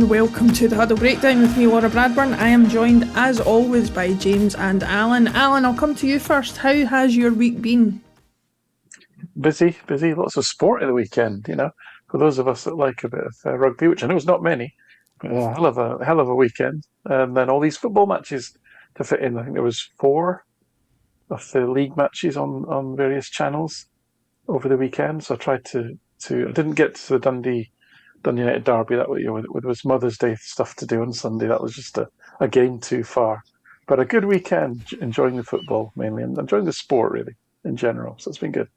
and welcome to the Huddle Breakdown with me, Laura Bradburn. I am joined, as always, by James and Alan. Alan, I'll come to you first. How has your week been? Busy. Lots of sport at the weekend, for those of us that like a bit of rugby, which I know is not many, but a hell of a weekend. And then all these football matches to fit in. I think there was 4 of the league matches on various channels over the weekend. So I tried to I didn't get to the Dundee United derby. That was Mother's Day stuff to do on Sunday. That was just a game too far. But a good weekend, enjoying the football mainly, and enjoying the sport really in general. So it's been good.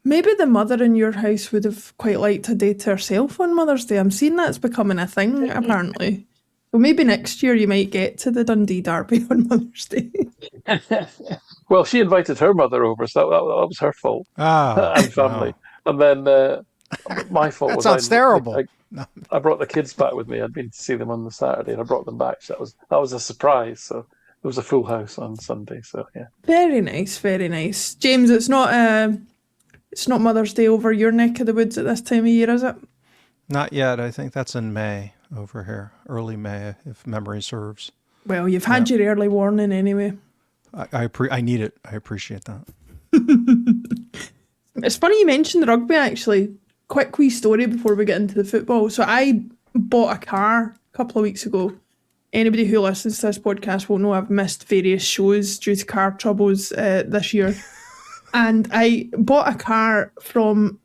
Maybe the mother in your house would have quite liked a day to herself on Mother's Day. I'm seeing that's becoming a thing, apparently. Well, maybe next year you might get to the Dundee derby on Mother's Day. Well, she invited her mother over, so that was her fault. And family. Wow. And then my fault that was sounds terrible. I brought the kids back with me. I'd been to see them on the Saturday, and I brought them back. So that was a surprise. So it was a full house on Sunday. So yeah. Very nice, very nice. James, it's not Mother's Day over your neck of the woods at this time of year, is it? Not yet. I think that's in May over here, early May, if memory serves. Well, you've had your early warning anyway. I need it. I appreciate that. It's funny you mentioned the rugby, actually. Quick wee story before we get into the football. So I bought a car a couple of weeks ago. Anybody who listens to this podcast will know I've missed various shows due to car troubles this year. And I bought a car from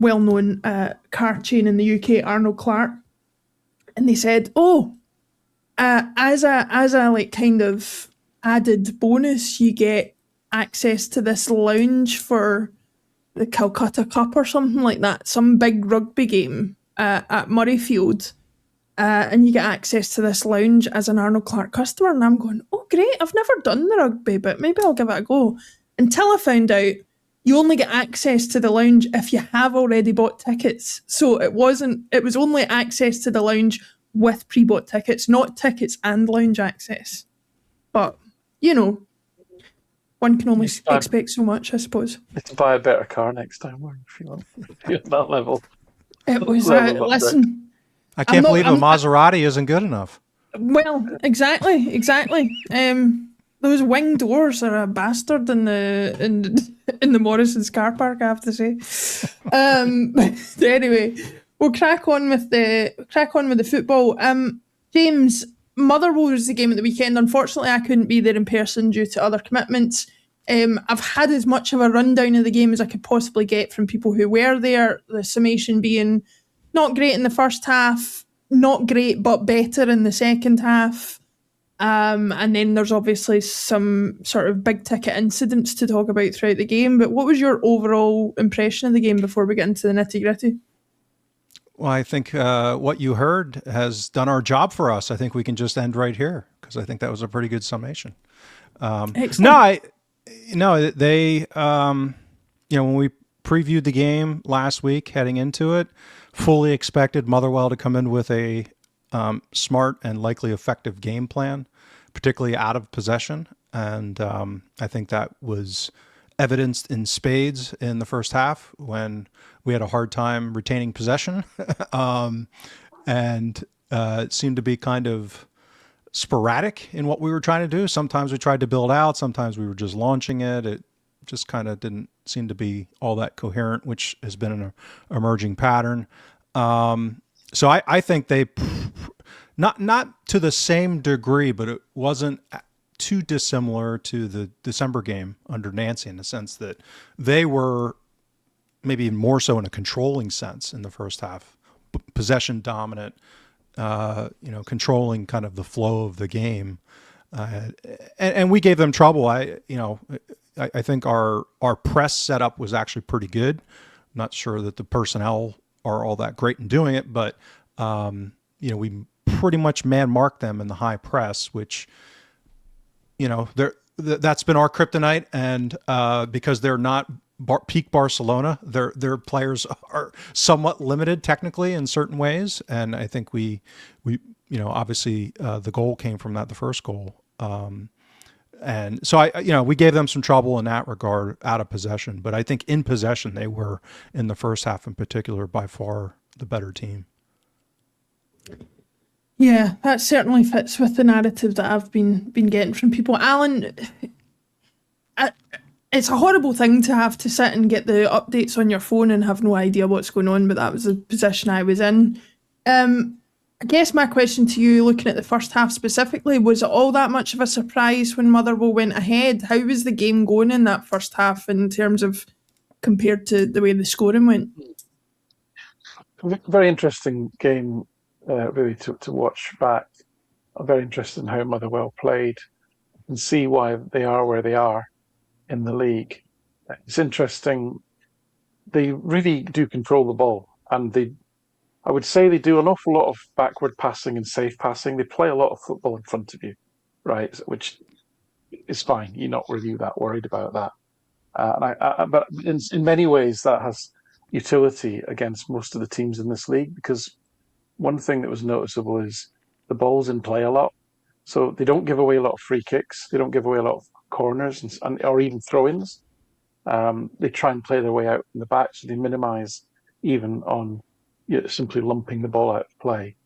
well-known car chain in the UK, Arnold Clark. And they said, as a like kind of added bonus, you get access to this lounge for the Calcutta Cup or something like that, some big rugby game at Murrayfield. And you get access to this lounge as an Arnold Clark customer. And I'm going, oh, great, I've never done the rugby, but maybe I'll give it a go. Until I found out you only get access to the lounge if you have already bought tickets. So it was only access to the lounge with pre-bought tickets, not tickets and lounge access. But, one can only expect so much, I suppose. Let's buy a better car next time, if you're at that level. It was, listen. I can't believe a Maserati isn't good enough. Well, exactly. Those wing doors are a bastard in the Morrison's car park, I have to say. Anyway, we'll crack on with the football. James, Motherwell was the game at the weekend. Unfortunately, I couldn't be there in person due to other commitments. I've had as much of a rundown of the game as I could possibly get from people who were there. The summation being not great in the first half, not great but better in the second half. And then there's obviously some sort of big ticket incidents to talk about throughout the game. But what was your overall impression of the game before we get into the nitty gritty? Well, I think what you heard has done our job for us. I think we can just end right here because I think that was a pretty good summation. Excellent. They when we previewed the game last week heading into it, fully expected Motherwell to come in with a smart and likely effective game plan, particularly out of possession. And I think that was evidenced in spades in the first half when we had a hard time retaining possession. And it seemed to be kind of sporadic in what we were trying to do. Sometimes we tried to build out, sometimes we were just launching it. It just kind of didn't seem to be all that coherent, which has been an emerging pattern. So I think they, not to the same degree, but it wasn't too dissimilar to the December game under Nancy in the sense that they were maybe more so in a controlling sense in the first half, possession dominant, controlling kind of the flow of the game. And we gave them trouble. I think our press setup was actually pretty good. I'm not sure that the personnel are all that great in doing it, but we pretty much man-marked them in the high press, which, that's been our kryptonite. And because they're not peak Barcelona, their players are somewhat limited technically in certain ways. And I think we obviously the goal came from that, the first goal. And so we gave them some trouble in that regard out of possession, but I think in possession, they were in the first half in particular, by far the better team. Yeah, that certainly fits with the narrative that I've been getting from people. Alan, it's a horrible thing to have to sit and get the updates on your phone and have no idea what's going on, but that was the position I was in. I guess my question to you, looking at the first half specifically, was it all that much of a surprise when Motherwell went ahead? How was the game going in that first half in terms of compared to the way the scoring went? Very interesting game, really, to watch back. I'm very interested in how Motherwell played and see why they are where they are in the league. It's interesting. They really do control the ball, and I would say they do an awful lot of backward passing and safe passing. They play a lot of football in front of you, right? Which is fine. You're not really that worried about that. But in many ways, that has utility against most of the teams in this league, because one thing that was noticeable is the ball's in play a lot. So they don't give away a lot of free kicks. They don't give away a lot of corners or even throw-ins. They try and play their way out in the back, so they minimise even on simply lumping the ball out of play.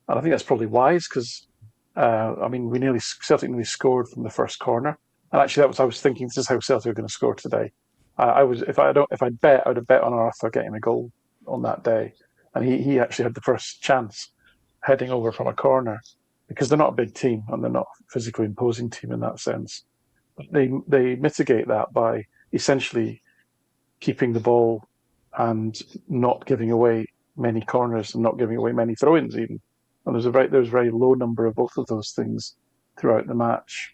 And I think that's probably wise, because Celtic nearly scored from the first corner. And actually, I was thinking, this is how Celtic are going to score today. If I'd bet, I would have bet on Arthur getting a goal on that day, and he actually had the first chance heading over from a corner, because they're not a big team and they're not a physically imposing team in that sense. But they mitigate that by essentially keeping the ball and not giving away many corners and not giving away many throw-ins even. And there's a very low number of both of those things throughout the match.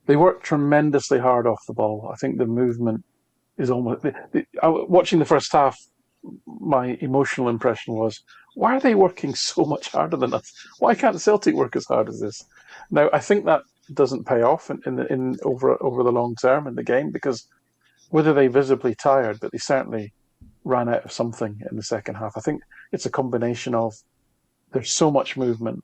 They work tremendously hard off the ball. I think the movement is almost... Watching the first half, my emotional impression was, why are they working so much harder than us? Why can't Celtic work as hard as this? Now, I think that doesn't pay off in over the long term in the game, because whether they visibly tired, but they certainly ran out of something in the second half. I think it's a combination of there's so much movement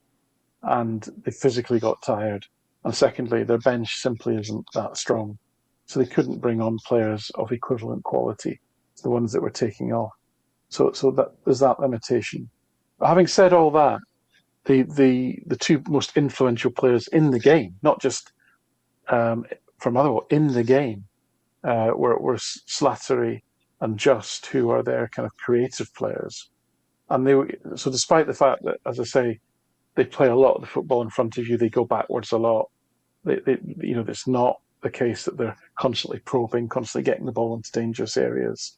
and they physically got tired. And secondly, their bench simply isn't that strong. So they couldn't bring on players of equivalent quality to the ones that were taking off. So that there's that limitation. But having said all that, the two most influential players in the game, not just from Motherwell, in the game, were Slattery and Just, who are their kind of creative players. And so despite the fact that, as I say, they play a lot of the football in front of you, they go backwards a lot. It's not the case that they're constantly probing, constantly getting the ball into dangerous areas.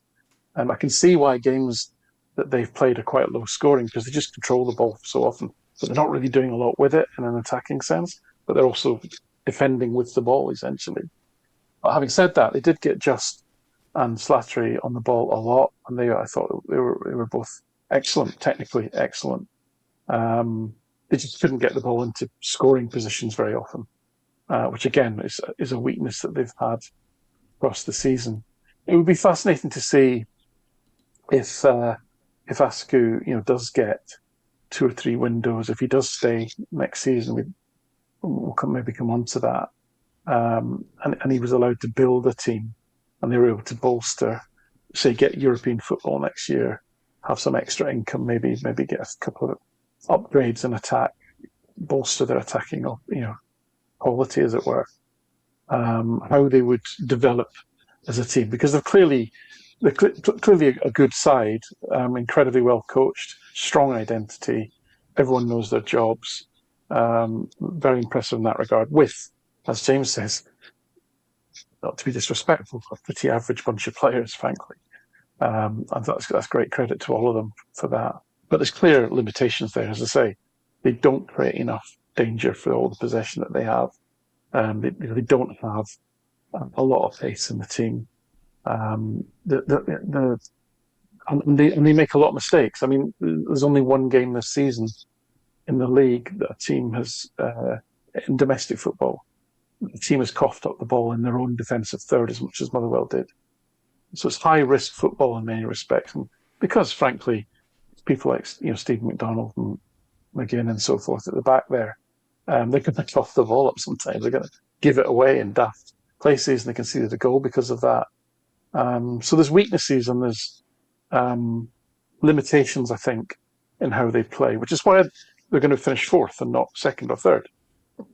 And I can see why games that they've played are quite low scoring, because they just control the ball so often. But they're not really doing a lot with it in an attacking sense, but they're also defending with the ball, essentially. But having said that, they did get Just and Slattery on the ball a lot, and I thought they were both excellent, technically excellent. They just couldn't get the ball into scoring positions very often, which again is a weakness that they've had across the season. It would be fascinating to see if Askou, does get 2 or 3 windows, if he does stay next season. We'll maybe come on to that. And he was allowed to build a team, and they were able to bolster, say, get European football next year, have some extra income, maybe get a couple of upgrades in attack, bolster their attacking, quality, as it were. How they would develop as a team, because they're clearly a good side, incredibly well coached, strong identity. Everyone knows their jobs. Very impressive in that regard. With, as James says, not to be disrespectful, a pretty average bunch of players, frankly. And that's great credit to all of them for that. But there's clear limitations there, as I say. They don't create enough danger for all the possession that they have. They don't have a lot of pace in the team. And they make a lot of mistakes. I mean, there's only one game this season in the league that a team has, in domestic football, the team has coughed up the ball in their own defensive third as much as Motherwell did. So it's high-risk football in many respects. And because, frankly, people like Steve McDonald and McGinn and so forth at the back there, they're going to cough the ball up sometimes. They're going to give it away in daft places, and they conceded a goal because of that. So there's weaknesses and there's limitations, I think, in how they play, which is why they're going to finish fourth and not second or third.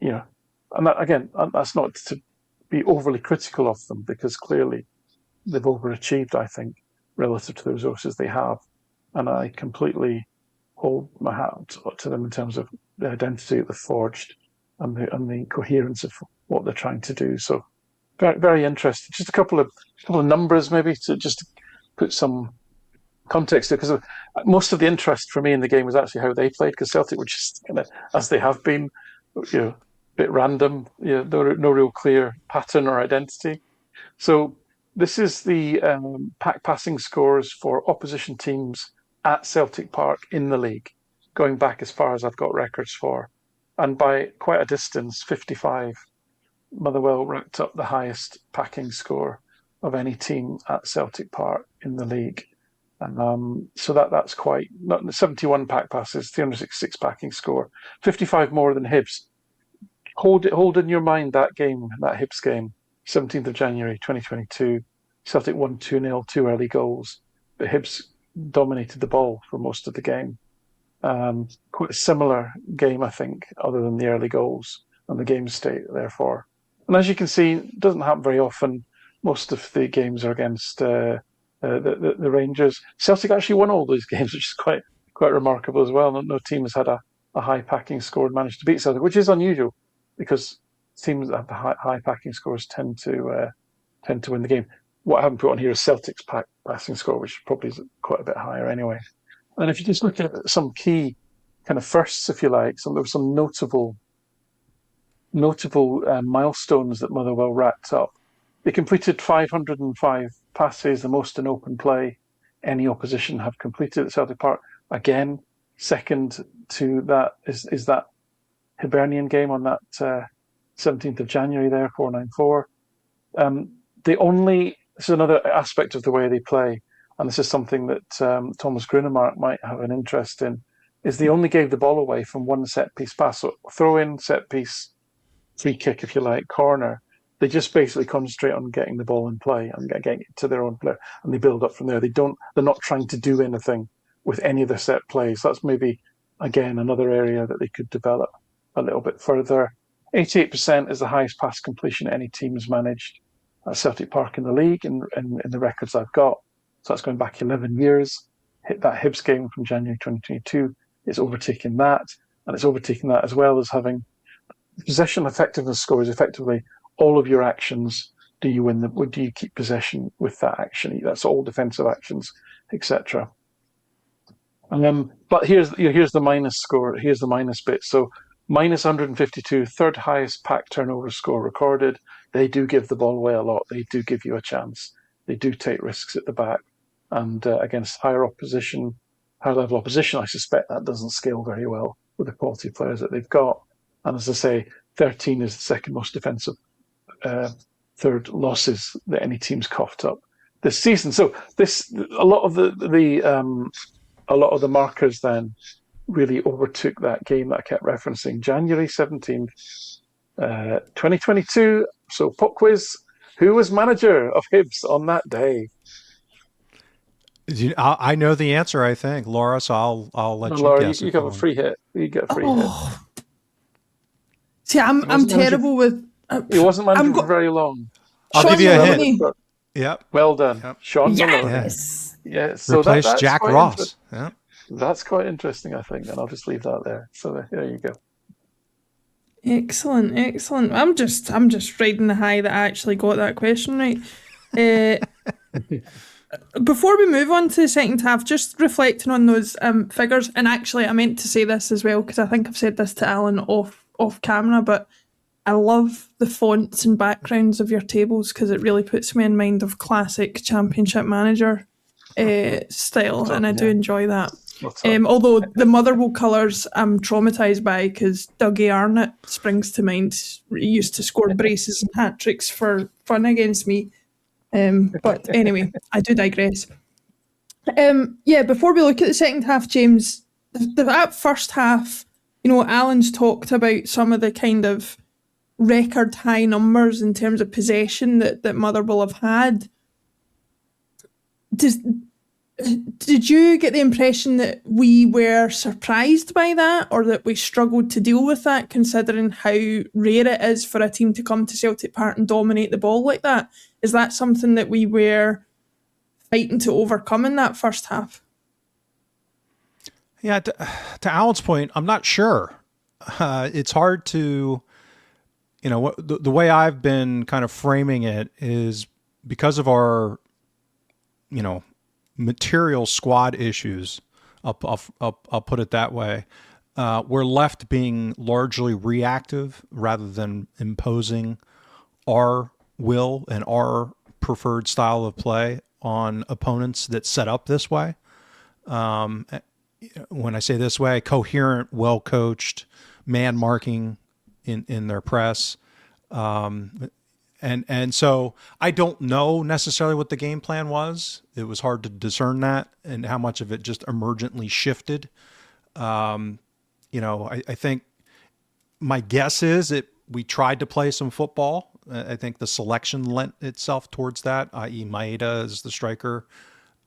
And that, again, that's not to be overly critical of them, because clearly they've overachieved, I think, relative to the resources they have. And I completely hold my hat to them in terms of the identity that they've forged and the coherence of what they're trying to do. So very, very interesting. Just a couple of numbers maybe to just put some context to, because most of the interest for me in the game was actually how they played, because Celtic were just kind of, as they have been, a bit random, no real clear pattern or identity. So this is the pack passing scores for opposition teams at Celtic Park in the league, going back as far as I've got records for. And by quite a distance, 55, Motherwell racked up the highest packing score of any team at Celtic Park in the league. And so that's quite, not 71 pack passes, 366 packing score, 55 more than Hibs. Hold in your mind that game, that Hibs game, 17th of January 2022. Celtic won 2-0, 2 early goals, but Hibs dominated the ball for most of the game. Quite a similar game, I think, other than the early goals and the game state, therefore. And as you can see, it doesn't happen very often. Most of the games are against the Rangers. Celtic actually won all those games, which is quite remarkable as well. No team has had a high packing score and managed to beat Celtic, which is unusual, because teams that have the high packing scores tend to win the game. What I haven't put on here is Celtic's passing score, which probably is quite a bit higher anyway. And if you just look at some key kind of firsts, if you like, there were some notable milestones that Motherwell racked up. They completed 505 passes, the most in open play any opposition have completed at Celtic Park. Again, second to that is that Hibernian game on that 17th of January there, 494. This is another aspect of the way they play, and this is something that Thomas Grunemark might have an interest in, is they only gave the ball away from one set-piece pass. So throw-in, set-piece, free kick, if you like, corner. They just basically concentrate on getting the ball in play and getting it to their own player, and they build up from there. They're not trying to do anything with any of their set plays. That's maybe, again, another area that they could develop a little bit further. 88% is the highest pass completion any team has managed at Celtic Park in the league, in the records I've got. So that's going back 11 years. Hit that Hibs game from January 2022. It's overtaken that, and it's overtaken that as well as having possession effectiveness scores. Effectively, all of your actions. Do you keep possession with that action? That's all defensive actions, etc. But here's the minus score. Here's the minus bit. So minus 152, third highest pack turnover score recorded. They do give the ball away a lot. They do give you a chance. They do take risks at the back. And against higher level opposition, I suspect that doesn't scale very well with the quality of players that they've got. And as I say, 13 is the second most defensive third losses that any team's coughed up this season. So a lot of the markers then really overtook that game that I kept referencing, January 17th, 2022. So pop quiz: who was manager of Hibs on that day? I know the answer, I think, Laura. So I'll let you guess. You have a free hit. You get a free hit. See, I'm terrible with. He wasn't manager for very long. I'll give you a hint. Yep. Well done, yep. Sean. Yes. Yeah. So replaced Jack Ross. Yeah. That's quite interesting, I think, and I'll just leave that there. So there you go. Excellent. I'm just riding the high that I actually got that question right. Before we move on to the second half, just reflecting on those figures, and actually I meant to say this as well because I think I've said this to Alan off camera, but I love the fonts and backgrounds of your tables because it really puts me in mind of classic Championship Manager style, and I do enjoy that. Although the Motherwell colours I'm traumatised by because Dougie Arnott springs to mind. He used to score braces and hat-tricks for fun against me. But anyway, I do digress. Before we look at the second half, James, that first half, Alan's talked about some of the kind of record high numbers in terms of possession that Motherwell have had. Did you get the impression that we were surprised by that, or that we struggled to deal with that, considering how rare it is for a team to come to Celtic Park and dominate the ball like that? Is that something that we were fighting to overcome in that first half? Yeah, to Alan's point, I'm not sure. It's hard to, the way I've been kind of framing it is because of our, material squad issues. I'll put it that way. We're left being largely reactive rather than imposing our will and our preferred style of play on opponents that set up this way. When I say this way, coherent, well-coached, man marking in their press. And so I don't know necessarily what the game plan was. It was hard to discern that and how much of it just emergently shifted. I think my guess is we tried to play some football. I think the selection lent itself towards that, i.e. Maeda as the striker.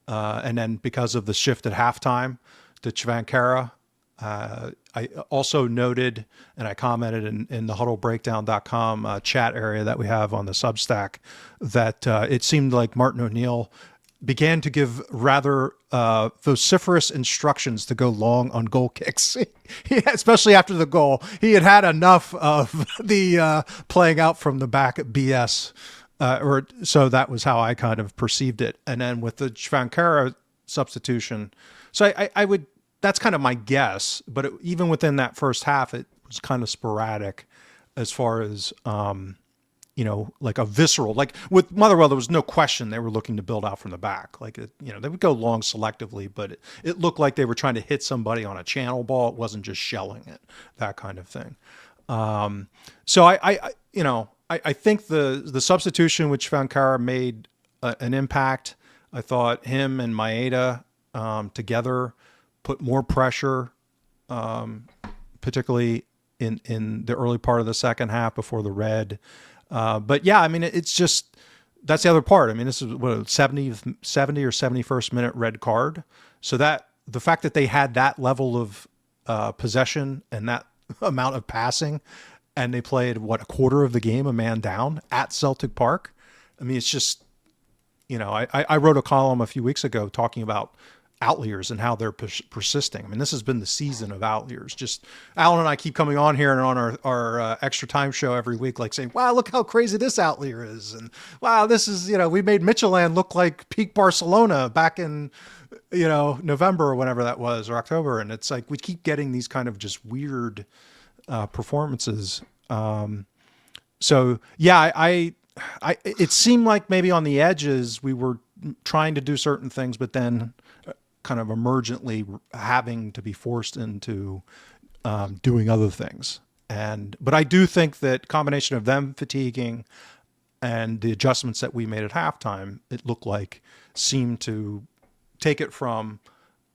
And then because of the shift at halftime to Chvankara, I also noted, and I commented in the huddlebreakdown.com chat area that we have on the Substack, that it seemed like Martin O'Neill began to give rather vociferous instructions to go long on goal kicks, especially after the goal. He had enough of the playing out from the back at BS, or so that was how I kind of perceived it. And then with the Chvankara substitution, so I would. That's kind of my guess, but even within that first half, it was kind of sporadic as far as, like a visceral, like with Motherwell, there was no question they were looking to build out from the back. Like, they would go long selectively, but it looked like they were trying to hit somebody on a channel ball. It wasn't just shelling it, that kind of thing. So I think the substitution which Chvankara made an impact. I thought him and Maeda together put more pressure, particularly in the early part of the second half before the red. But yeah, I mean, it's just, that's the other part. I mean, this is what, 70 or 71st minute red card. So that the fact that they had that level of possession and that amount of passing, and they played a quarter of the game, a man down at Celtic Park. I mean, it's just, I wrote a column a few weeks ago talking about outliers and how they're persisting. I mean, this has been the season of outliers. Just Alan and I keep coming on here and on our extra time show every week, like saying, wow, look how crazy this outlier is. And wow, this is, we made Midtjylland look like peak Barcelona back in, November or whenever that was, or October. And it's like, we keep getting these kind of just weird performances. So yeah, I it seemed like maybe on the edges we were trying to do certain things, but then kind of emergently having to be forced into doing other things. But I do think that combination of them fatiguing and the adjustments that we made at halftime, it looked like seemed to take it from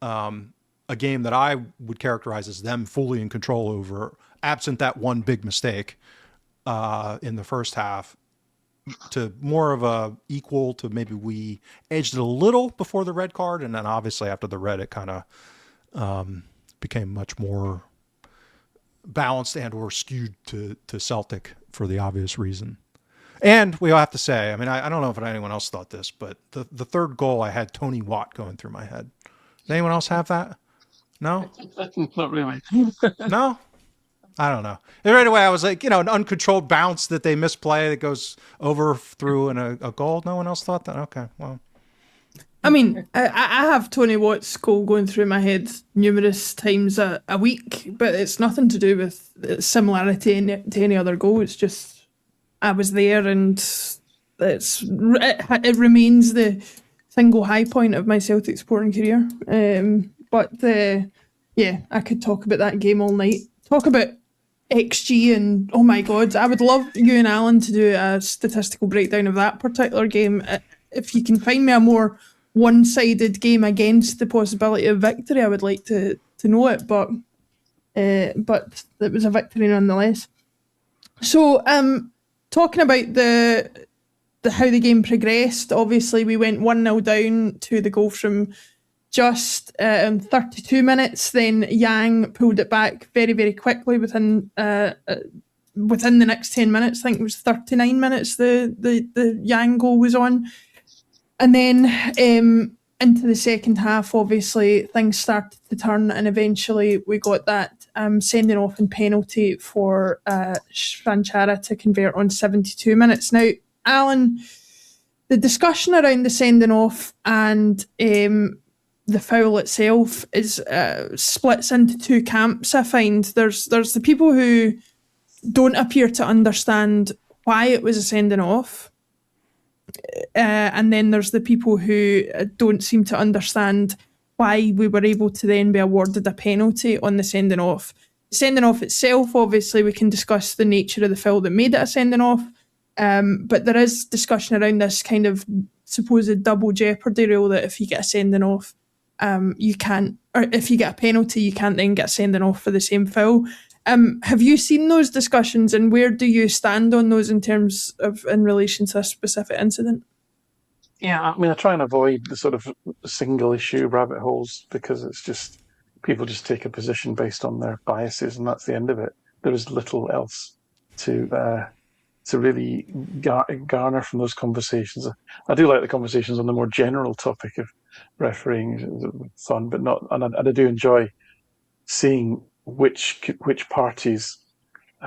a game that I would characterize as them fully in control over, absent that one big mistake in the first half, to more of a equal to maybe we edged it a little before the red card. And then obviously after the red, it kind of became much more balanced and or skewed to Celtic for the obvious reason. And we all have to say, I mean, I don't know if anyone else thought this, but the third goal, I had Tony Watt going through my head. Does anyone else have that? No? Not really. No? I don't know. Right away, I was like, an uncontrolled bounce that they misplay that goes over through and a goal. No one else thought that? Okay, well. I mean, I have Tony Watt's goal going through my head numerous times a week, but it's nothing to do with similarity to any other goal. It's just I was there, and it remains the single high point of my Celtic sporting career. Yeah, I could talk about that game all night. Talk about XG and, oh my God, I would love you and Alan to do a statistical breakdown of that particular game. If you can find me a more one-sided game against the possibility of victory, I would like to know it, but it was a victory nonetheless. So, talking about the how the game progressed, obviously we went 1-0 down to the goal from Just in 32 minutes, then Yang pulled it back very, very quickly within the next 10 minutes. I think it was 39 minutes the Yang goal was on. And then into the second half, obviously, things started to turn, and eventually we got that sending off and penalty for Shvanchara to convert on 72 minutes. Now, Alan, the discussion around the sending off and the foul itself is splits into two camps, I find. There's the people who don't appear to understand why it was a sending off. And then there's the people who don't seem to understand why we were able to then be awarded a penalty on the sending off. Sending off itself, obviously, we can discuss the nature of the foul that made it a sending off. But there is discussion around this kind of supposed double jeopardy rule that if you get a sending off, you can't, or if you get a penalty, you can't then get a sending off for the same foul. Have you seen those discussions, and where do you stand on those in relation to a specific incident? Yeah, I mean, I try and avoid the sort of single issue rabbit holes because it's just people just take a position based on their biases, and that's the end of it. There is little else to really garner from those conversations. I do like the conversations on the more general topic of refereeing, fun, but not. And I do enjoy seeing which parties,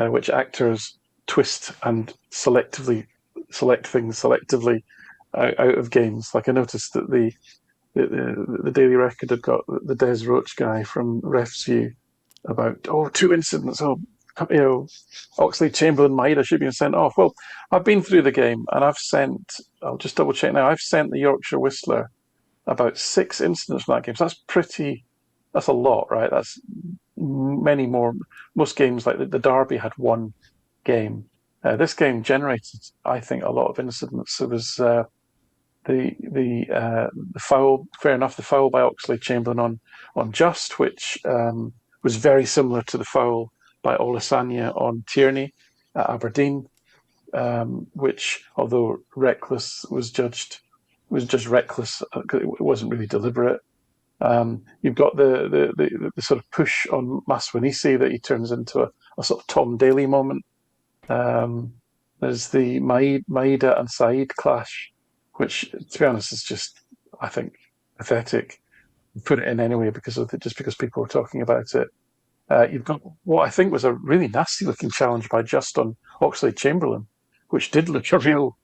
which actors twist and select things selectively out of games. Like I noticed that the Daily Record had got the Des Roach guy from Ref's View about two incidents. Oxlade, Chamberlain, Maeda should be sent off. Well, I've been through the game and I'll just double check now. I've sent the Yorkshire Whistler about 6 incidents from that game. So that's a lot, right? That's many more. Most games, like the Derby, had 1 game. This game generated, I think, a lot of incidents. There was the foul. Fair enough, the foul by Oxlade Chamberlain on Just, which was very similar to the foul by Olasanya on Tierney at Aberdeen, which, although reckless, was judged reckless because it wasn't really deliberate. You've got the sort of push on Maswanisi that he turns into a sort of Tom Daly moment. There's the Maeda and Saeed clash, which, to be honest, is just, I think, pathetic. Put it in anyway because people were talking about it. You've got what I think was a really nasty-looking challenge by Just on Oxlade Chamberlain, which did look a real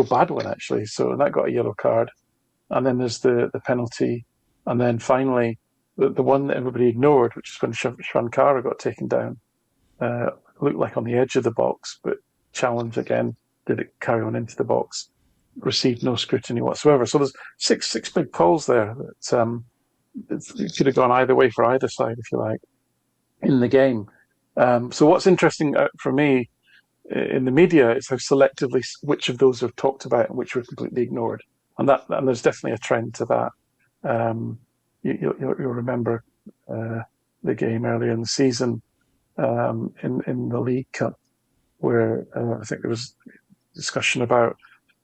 bad one actually. So that got a yellow card, and then there's the penalty, and then finally the one that everybody ignored, which is when Shvankara got taken down. Looked like on the edge of the box, but challenge again. Did it carry on into the box? Received no scrutiny whatsoever. So there's six big polls there that it could have gone either way for either side, if you like, in the game. So what's interesting for me in the media is how selectively which of those are talked about and which were completely ignored, and there's definitely a trend to that. You'll remember the game earlier in the season in the League Cup where I think there was discussion about,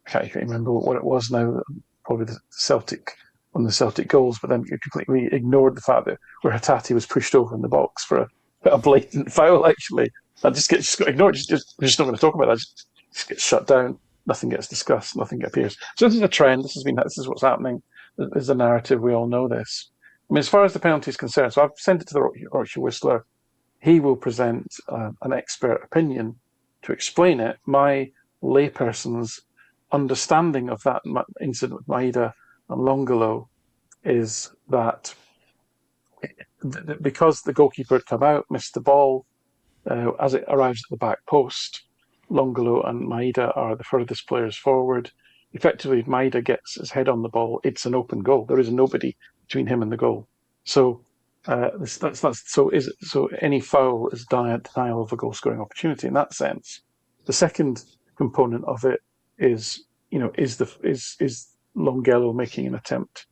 I can't remember what it was now, probably the Celtic, one of the Celtic goals, but then you completely ignored the fact that where Hatate was pushed over in the box for a blatant foul, actually. That just got ignored. We're just not going to talk about that. Just gets shut down. Nothing gets discussed. Nothing appears. So this is a trend. This is what's happening. There's a narrative. We all know this. I mean, as far as the penalty is concerned, so I've sent it to the Yorkshire Whistler. He will present an expert opinion to explain it. My layperson's understanding of that incident with Maeda and Longolo is that because the goalkeeper had come out, missed the ball, as it arrives at the back post, Longolo and Maeda are the furthest players forward. Effectively, if Maeda gets his head on the ball, it's an open goal. There is nobody between him and the goal. So so any foul is denial of a goal scoring opportunity in that sense. The second component of it is Longelo making an attempt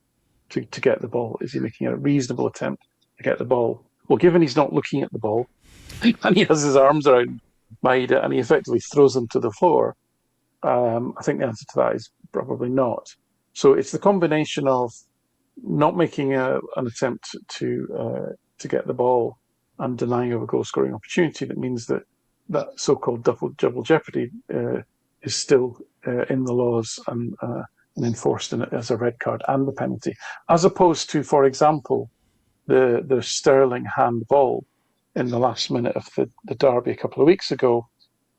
to get the ball? Is he making a reasonable attempt to get the ball? Well, given he's not looking at the ball and he has his arms around Maeda and he effectively throws him to the floor, I think the answer to that is probably not. So it's the combination of not making an attempt to get the ball and denying of a goal scoring opportunity, that means that so-called double jeopardy is still in the laws and enforced in it as a red card and the penalty, as opposed to, for example, the Sterling handball in the last minute of the derby a couple of weeks ago,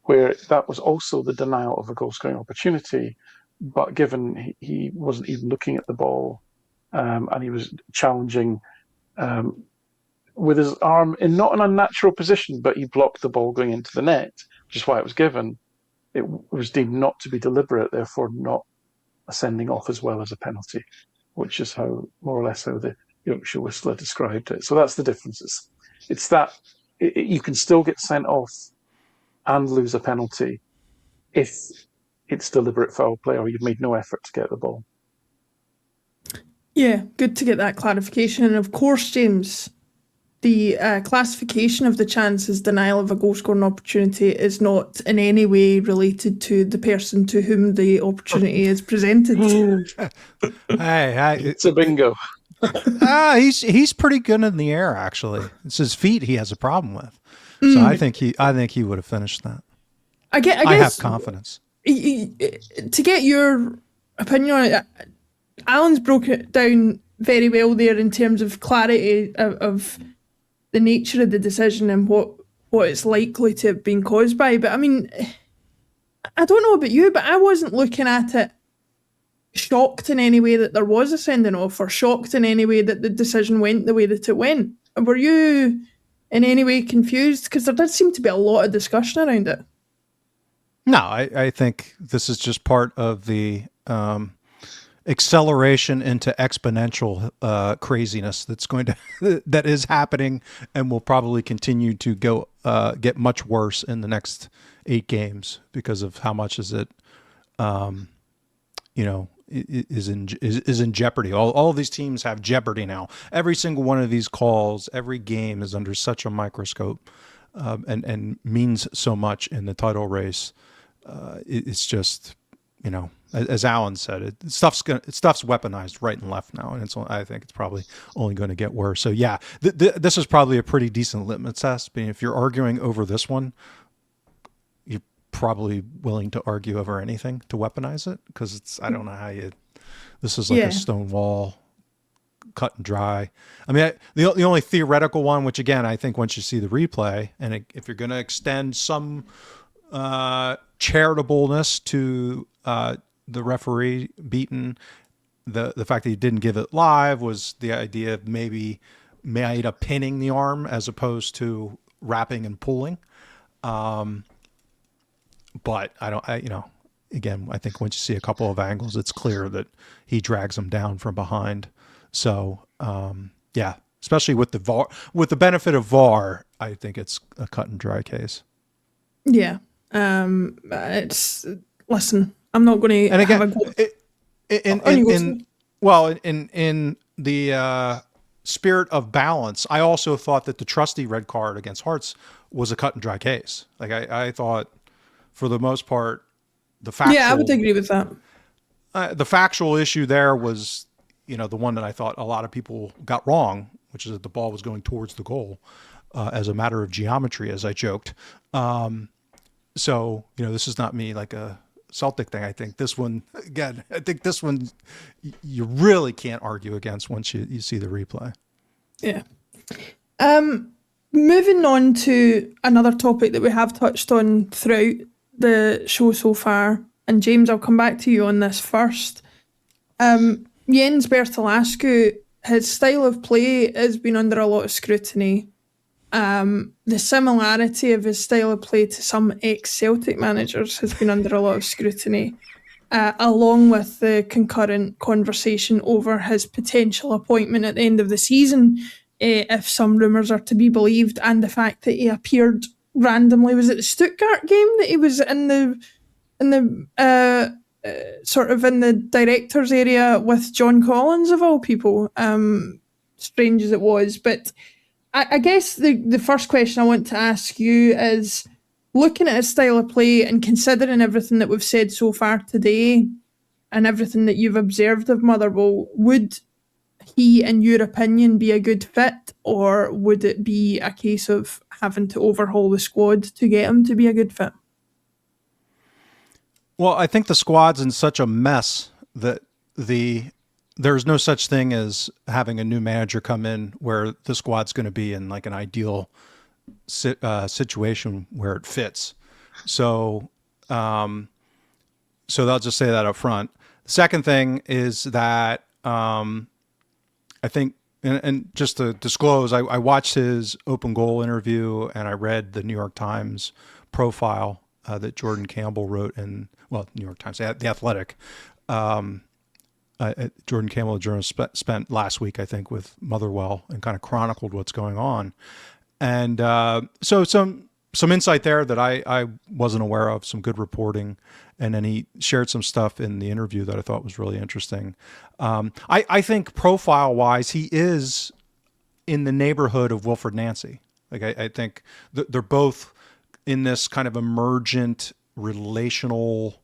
where that was also the denial of a goal scoring opportunity, but given he wasn't even looking at the ball, and he was challenging with his arm in not an unnatural position, but he blocked the ball going into the net, which is why it was given. It was deemed not to be deliberate, therefore not a sending off as well as a penalty, which is how, more or less, how the Yorkshire Whistler described it. So that's the difference. It's that you can still get sent off and lose a penalty if it's deliberate foul play or you've made no effort to get the ball. Yeah, good to get that clarification. And of course, James, the classification of the chance as denial of a goal-scoring opportunity is not in any way related to the person to whom the opportunity is presented. Hey, it's a bingo. He's pretty good in the air, actually. It's his feet he has a problem with. So I think he would have finished that. I guess I have confidence. To get your opinion on it, Alan's broke it down very well there in terms of clarity of the nature of the decision and what it's likely to have been caused by. But I mean, I don't know about you, but I wasn't looking at it shocked in any way that there was a sending off, or shocked in any way that the decision went the way that it went. Were you in any way confused? Because there did seem to be a lot of discussion around it. No, I think this is just part of the acceleration into exponential craziness that is happening and will probably continue to get much worse in the next 8 games because of how much is it, is in jeopardy. All of these teams have jeopardy now. Every single one of these calls, every game is under such a microscope, and means so much in the title race. It's just, as Alan said, stuff's weaponized right and left now, and I think it's probably only going to get worse. So yeah, this is probably a pretty decent litmus test. But if you're arguing over this one, you're probably willing to argue over anything to weaponize it, because I don't know how this is like a stone wall, cut and dry. I mean, the only theoretical one, which again I think once you see the replay, and if you're going to extend some charitableness to the referee beaten, the fact that he didn't give it live was the idea of maybe Maeda pinning the arm as opposed to wrapping and pulling. But again, I think once you see a couple of angles, it's clear that he drags him down from behind. So especially with the VAR, with the benefit of VAR, I think it's a cut and dry case. Yeah. Listen, I'm not going to. And again, in the spirit of balance, I also thought that the Trusty red card against Hearts was a cut and dry case. Like I thought, for the most part, the factual. Yeah, I would agree with that. The factual issue there was, the one that I thought a lot of people got wrong, which is that the ball was going towards the goal, as a matter of geometry, as I joked. So, this is not me like a Celtic thing. I think this one, again, you really can't argue against once you see the replay. Yeah. Moving on to another topic that we have touched on throughout the show so far, and James, I'll come back to you on this first. Jens Berthel Askou, his style of play has been under a lot of scrutiny. The similarity of his style of play to some ex-Celtic managers has been under a lot of scrutiny, along with the concurrent conversation over his potential appointment at the end of the season, if some rumours are to be believed, and the fact that he appeared randomly. Was it the Stuttgart game that he was in the sort of in the director's area with John Collins, of all people? Strange as it was, but I guess the first question I want to ask you is, looking at his style of play and considering everything that we've said so far today and everything that you've observed of Motherwell, would he, in your opinion, be a good fit, or would it be a case of having to overhaul the squad to get him to be a good fit? Well, I think the squad's in such a mess that there's no such thing as having a new manager come in where the squad's going to be in like an ideal situation where it fits. So they'll just say that up front. The second thing is that I think, and just to disclose, I watched his open goal interview and I read the New York Times profile that Jordan Campbell wrote in, well, New York Times, The Athletic. Jordan Campbell, a journalist, spent last week, I think, with Motherwell and kind of chronicled what's going on. And so some insight there that I wasn't aware of, some good reporting. And then he shared some stuff in the interview that I thought was really interesting. I think profile-wise, he is in the neighborhood of Wilfred Nancy. Like I think they're both in this kind of emergent relational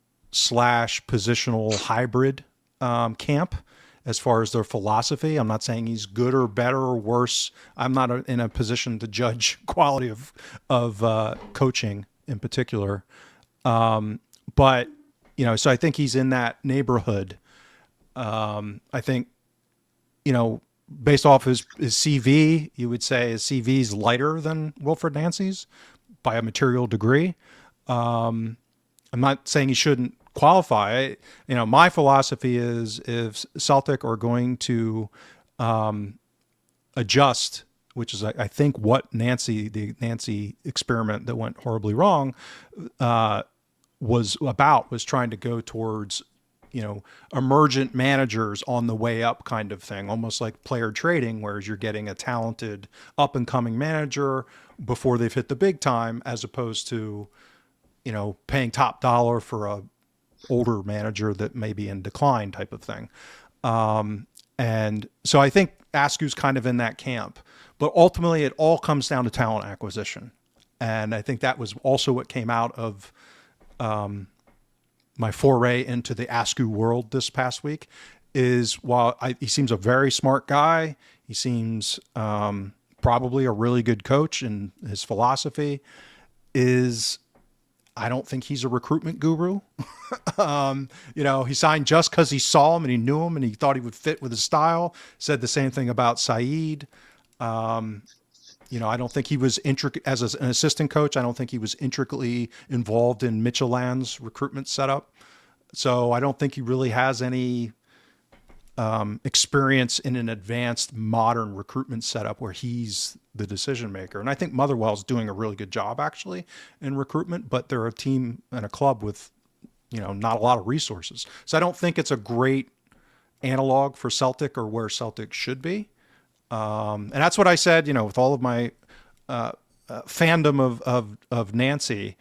/ positional hybrid camp as far as their philosophy. I'm not saying he's good or better or worse. I'm not in a position to judge quality of coaching in particular. But, so I think he's in that neighborhood. I think, based off his CV, you would say his CV is lighter than Wilfred Nancy's by a material degree. I'm not saying he shouldn't qualify. My philosophy is if Celtic are going to adjust, which is I think what the Nancy experiment that went horribly wrong was trying to go towards emergent managers on the way up kind of thing, almost like player trading, whereas you're getting a talented up and coming manager before they've hit the big time, as opposed to paying top dollar for a older manager that may be in decline type of thing. And so I think Askew's kind of in that camp, but ultimately it all comes down to talent acquisition. And I think that was also what came out of my foray into the Askou world this past week is while he seems a very smart guy, he seems probably a really good coach, and his philosophy is, I don't think he's a recruitment guru. He signed just because he saw him and he knew him and he thought he would fit with his style. Said the same thing about Saeed. I don't think he was as an assistant coach. I don't think he was intricately involved in Michelin's recruitment setup. So I don't think he really has any experience in an advanced modern recruitment setup where he's the decision maker. And I think Motherwell's doing a really good job actually in recruitment, but they're a team and a club with, not a lot of resources. So I don't think it's a great analog for Celtic or where Celtic should be. And that's what I said, with all of my fandom of Nancy.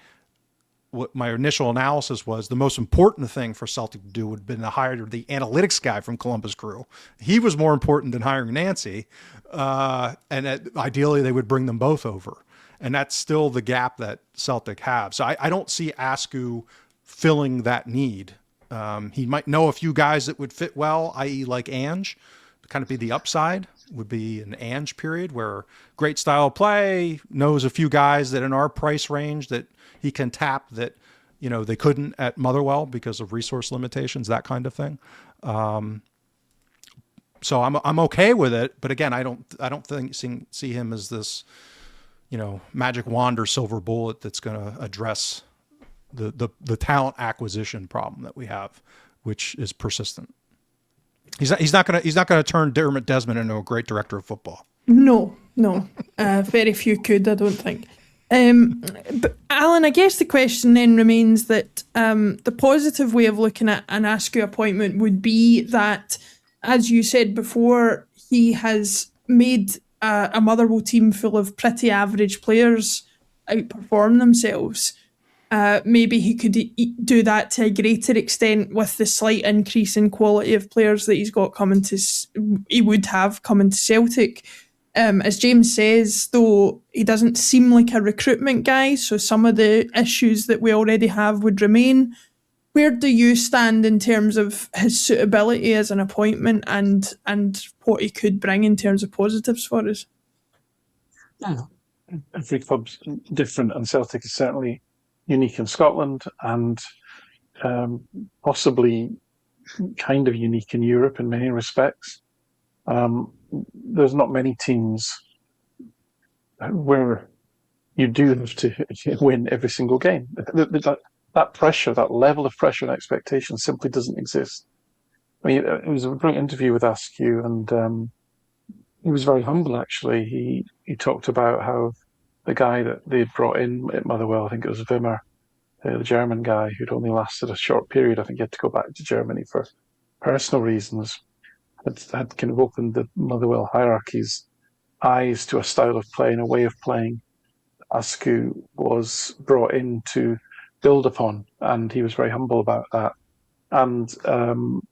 What my initial analysis was, the most important thing for Celtic to do would have been to hire the analytics guy from Columbus Crew. He was more important than hiring Nancy. And ideally they would bring them both over. And that's still the gap that Celtic have. So I don't see Askou filling that need. He might know a few guys that would fit well, i.e. like Ange, kind of be the upside would be an Ange period where great style of play, knows a few guys that in our price range that he can tap that, they couldn't at Motherwell because of resource limitations, that kind of thing. So I'm okay with it, but again, I don't see him as this, magic wand or silver bullet that's going to address the talent acquisition problem that we have, which is persistent. He's not gonna turn Dermot Desmond into a great director of football. No. Very few could, I don't think. But Alan, I guess the question then remains that the positive way of looking at an Askou appointment would be that, as you said before, he has made a Motherwell team full of pretty average players outperform themselves. Maybe he could do that to a greater extent with the slight increase in quality of players that he would have coming to Celtic. As James says, though, he doesn't seem like a recruitment guy, so some of the issues that we already have would remain. where do you stand in terms of his suitability as an appointment and what he could bring in terms of positives for us? Every club's different, and Celtic is certainly unique in Scotland and possibly kind of unique in Europe in many respects. There's not many teams where you do have to win every single game. That pressure, that level of pressure and expectation simply doesn't exist. I mean, it was a great interview with Askew, and he was very humble, actually. He talked about how the guy that they'd brought in at Motherwell, I think it was Wimmer, the German guy who'd only lasted a short period. I think he had to go back to Germany for personal reasons. Had kind of opened the Motherwell hierarchy's eyes to a style of play and a way of playing Askew was brought in to build upon, and he was very humble about that. And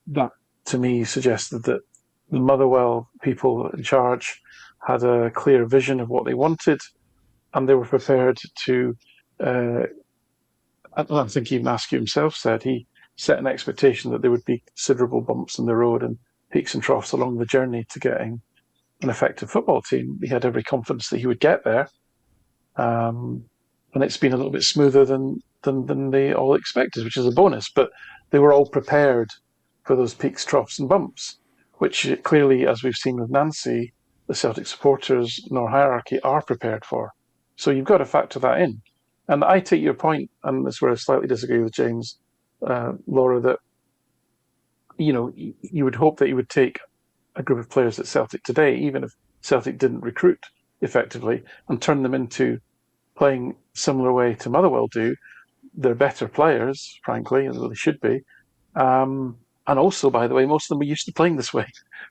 that, to me, suggested that the Motherwell people in charge had a clear vision of what they wanted, and they were prepared to. I think even Askew himself said he set an expectation that there would be considerable bumps in the road and peaks and troughs along the journey to getting an effective football team. He had every confidence that he would get there, and it's been a little bit smoother than they all expected, which is a bonus. But they were all prepared for those peaks, troughs, and bumps, which clearly, as we've seen with Nancy, the Celtic supporters nor hierarchy are prepared for. So you've got to factor that in. And I take your point, and that's where I slightly disagree with James, Laura, that you would hope that you would take a group of players at Celtic today, even if Celtic didn't recruit effectively, and turn them into playing similar way to Motherwell do. They're better players, frankly, and they should be. And also, by the way, most of them are used to playing this way.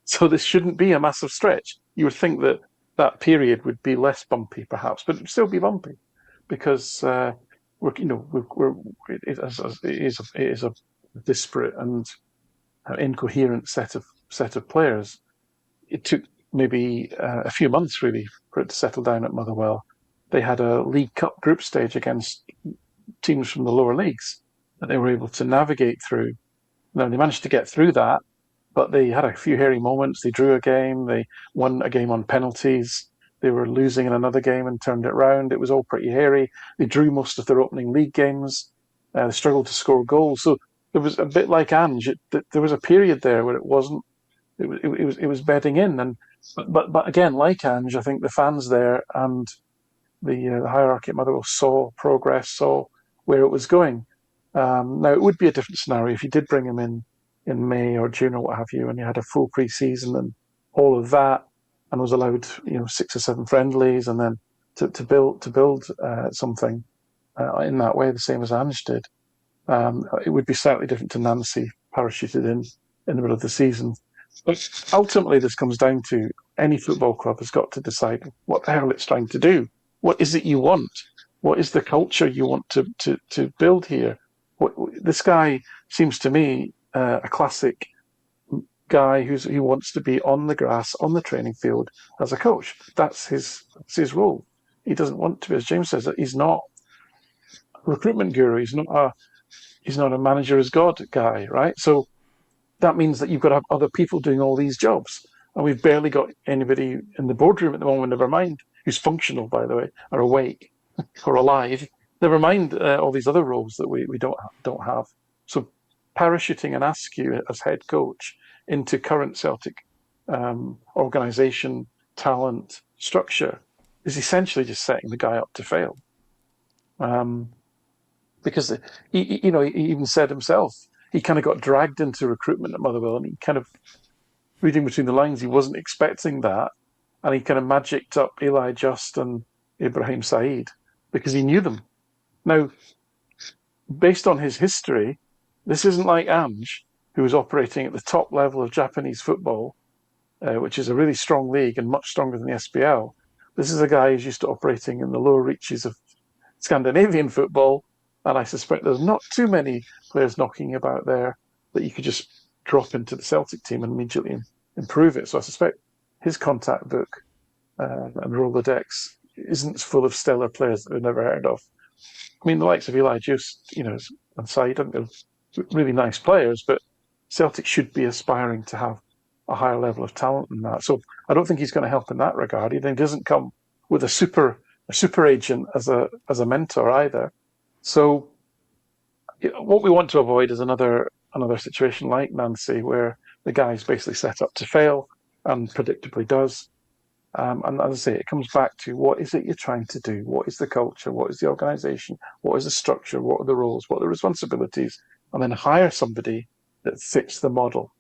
So this shouldn't be a massive stretch. You would think that that period would be less bumpy, perhaps, but it would still be bumpy because it is a disparate and incoherent set of players. It took maybe a few months, really, for it to settle down at Motherwell. They had a League Cup group stage against teams from the lower leagues that they were able to navigate through. Now, they managed to get through that, but they had a few hairy moments. They drew a game. They won a game on penalties. They were losing in another game and turned it round. It was all pretty hairy. They drew most of their opening league games. They struggled to score goals. So it was a bit like Ange. There was a period there where it wasn't. It was bedding in. And but again, like Ange, I think the fans there and the hierarchy at Motherwell saw progress, saw where it was going. Now, it would be a different scenario if you did bring him in May or June or what have you, and you had a full pre-season and all of that, and was allowed 6 or 7 friendlies, and then to build something in that way, the same as Ange did. It would be slightly different to Nancy parachuted in the middle of the season. But ultimately, this comes down to any football club has got to decide what the hell it's trying to do. What is it you want? What is the culture you want to build here? This guy seems to me a classic guy who wants to be on the grass, on the training field as a coach. That's his role. He doesn't want to be, as James says, he's not a recruitment guru. He's not a manager as God guy, right? So that means that you've got to have other people doing all these jobs. And we've barely got anybody in the boardroom at the moment, never mind, who's functional, by the way, or awake or alive. Never mind all these other roles that we don't have. So parachuting an Askew as head coach into current Celtic organisation, talent, structure is essentially just setting the guy up to fail. Because he even said himself, he kind of got dragged into recruitment at Motherwell, and he kind of, reading between the lines, he wasn't expecting that, and he kind of magicked up Eli Just and Ibrahim Said because he knew them. Now, based on his history, this isn't like Ange, who was operating at the top level of Japanese football, which is a really strong league and much stronger than the SPL. This is a guy who's used to operating in the lower reaches of Scandinavian football, and I suspect there's not too many players knocking about there that you could just drop into the Celtic team and immediately improve it. So I suspect his contact book and Rolodex isn't full of stellar players that we've never heard of. I mean, the likes of Eli Just, and Said, really nice players, but Celtic should be aspiring to have a higher level of talent than that. So I don't think he's going to help in that regard. He then doesn't come with a super agent as a mentor either. So what we want to avoid is another situation like Nancy, where the guy's basically set up to fail and predictably does. And as I say, it comes back to what is it you're trying to do? What is the culture? What is the organisation? What is the structure? What are the roles? What are the responsibilities? And then hire somebody that fits the model.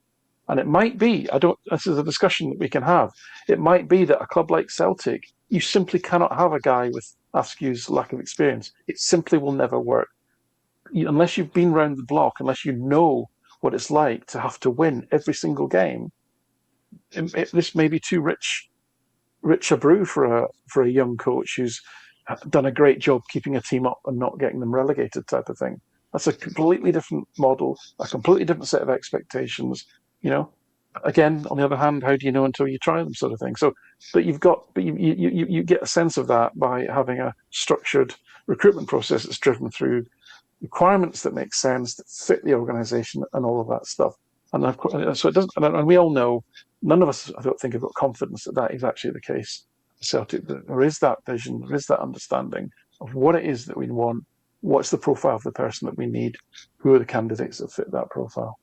And it might be, this is a discussion that we can have. It might be that a club like Celtic, you simply cannot have a guy with Askew's lack of experience. It simply will never work. Unless you've been round the block, unless you know what it's like to have to win every single game, this may be too rich a brew for a young coach who's done a great job keeping a team up and not getting them relegated, type of thing. That's a completely different model, a completely different set of expectations. Again, on the other hand, how do you know until you try them, sort of thing. So, but you get a sense of that by having a structured recruitment process that's driven through requirements that make sense, that fit the organisation, and all of that stuff. And of course, so it doesn't. And we all know, none of us, I don't think, have got confidence that that is actually the case. Celtic, there is that vision, there is that understanding of what it is that we want, what's the profile of the person that we need, who are the candidates that fit that profile,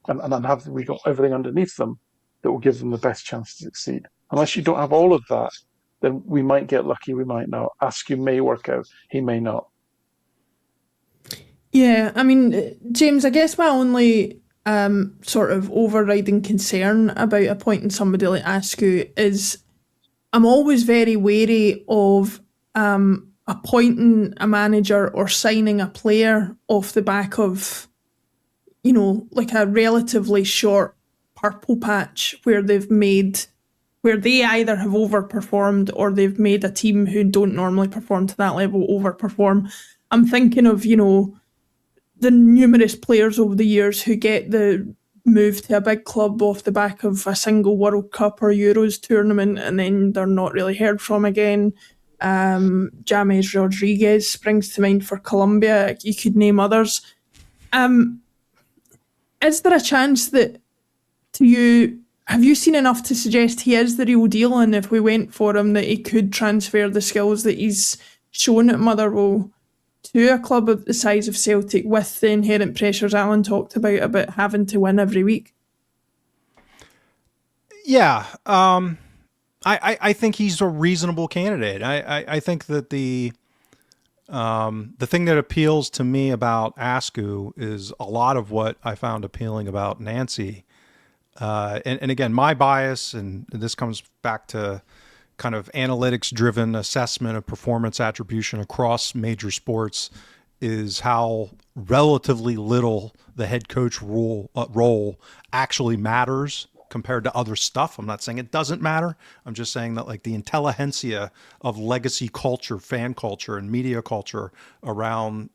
and have we got everything underneath them that will give them the best chance to succeed. Unless you don't have all of that, then we might get lucky, we might not. Askew may work out, he may not. Yeah, I mean, James, I guess my only sort of overriding concern about appointing somebody like Askew is I'm always very wary of appointing a manager or signing a player off the back of, like a relatively short purple patch where they either have overperformed or they've made a team who don't normally perform to that level overperform. I'm thinking of, the numerous players over the years who get the move to a big club off the back of a single World Cup or Euros tournament and then they're not really heard from again. James Rodriguez springs to mind for Colombia. You could name others. Is there a chance that, have you seen enough to suggest he is the real deal, and if we went for him that he could transfer the skills that he's shown at Motherwell to a club of the size of Celtic with the inherent pressures Alan talked about having to win every week? Yeah, I think he's a reasonable candidate. I think that the thing that appeals to me about Askew is a lot of what I found appealing about Nancy. And again, my bias, and this comes back to kind of analytics-driven assessment of performance attribution across major sports, is how relatively little the head coach role actually matters compared to other stuff. I'm not saying it doesn't matter. I'm just saying that like the intelligentsia of legacy culture, fan culture, and media culture around,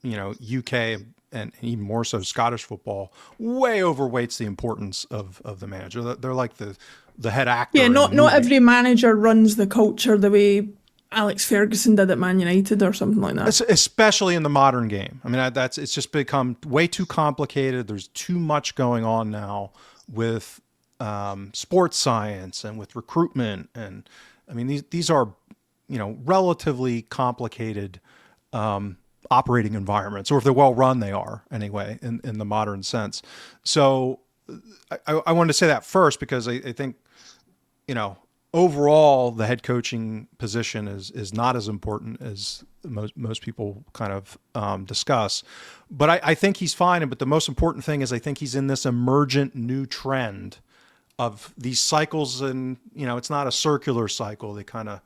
UK and even more so Scottish football way overweights the importance of the manager. They're like the head actor. Yeah, not every manager runs the culture the way Alex Ferguson did at Man United or something like that. Especially in the modern game. I mean, it's just become way too complicated. There's too much going on now with sports science and with recruitment. And I mean, these are, relatively complicated operating environments, or if they're well run, they are anyway in the modern sense. So I wanted to say that first because I think, overall the head coaching position is not as important as most people kind of discuss. But I think he's fine. But the most important thing is I think he's in this emergent new trend of these cycles, and it's not a circular cycle. They kind of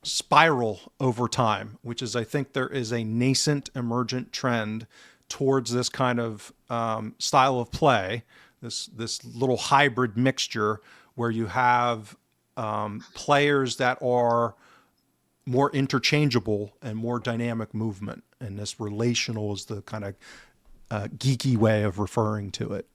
spiral over time, which is, I think there is a nascent emergent trend towards this kind of style of play, this little hybrid mixture where you have players that are more interchangeable and more dynamic movement. And this relational is the kind of geeky way of referring to it.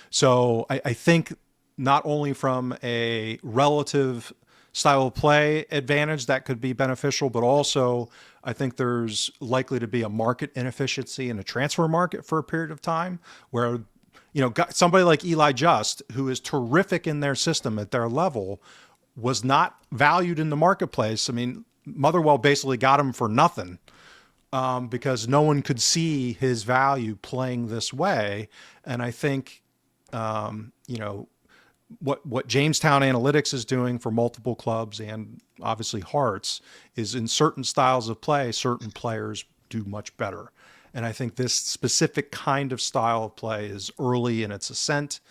So I think not only from a relative style of play advantage that could be beneficial, but also I think there's likely to be a market inefficiency in a transfer market for a period of time where, somebody like Eli Just, who is terrific in their system at their level, was not valued in the marketplace. I mean, Motherwell basically got him for nothing because no one could see his value playing this way. And I think, what Jamestown Analytics is doing for multiple clubs and obviously Hearts is in certain styles of play, certain players do much better. And I think this specific kind of style of play is early in its ascent,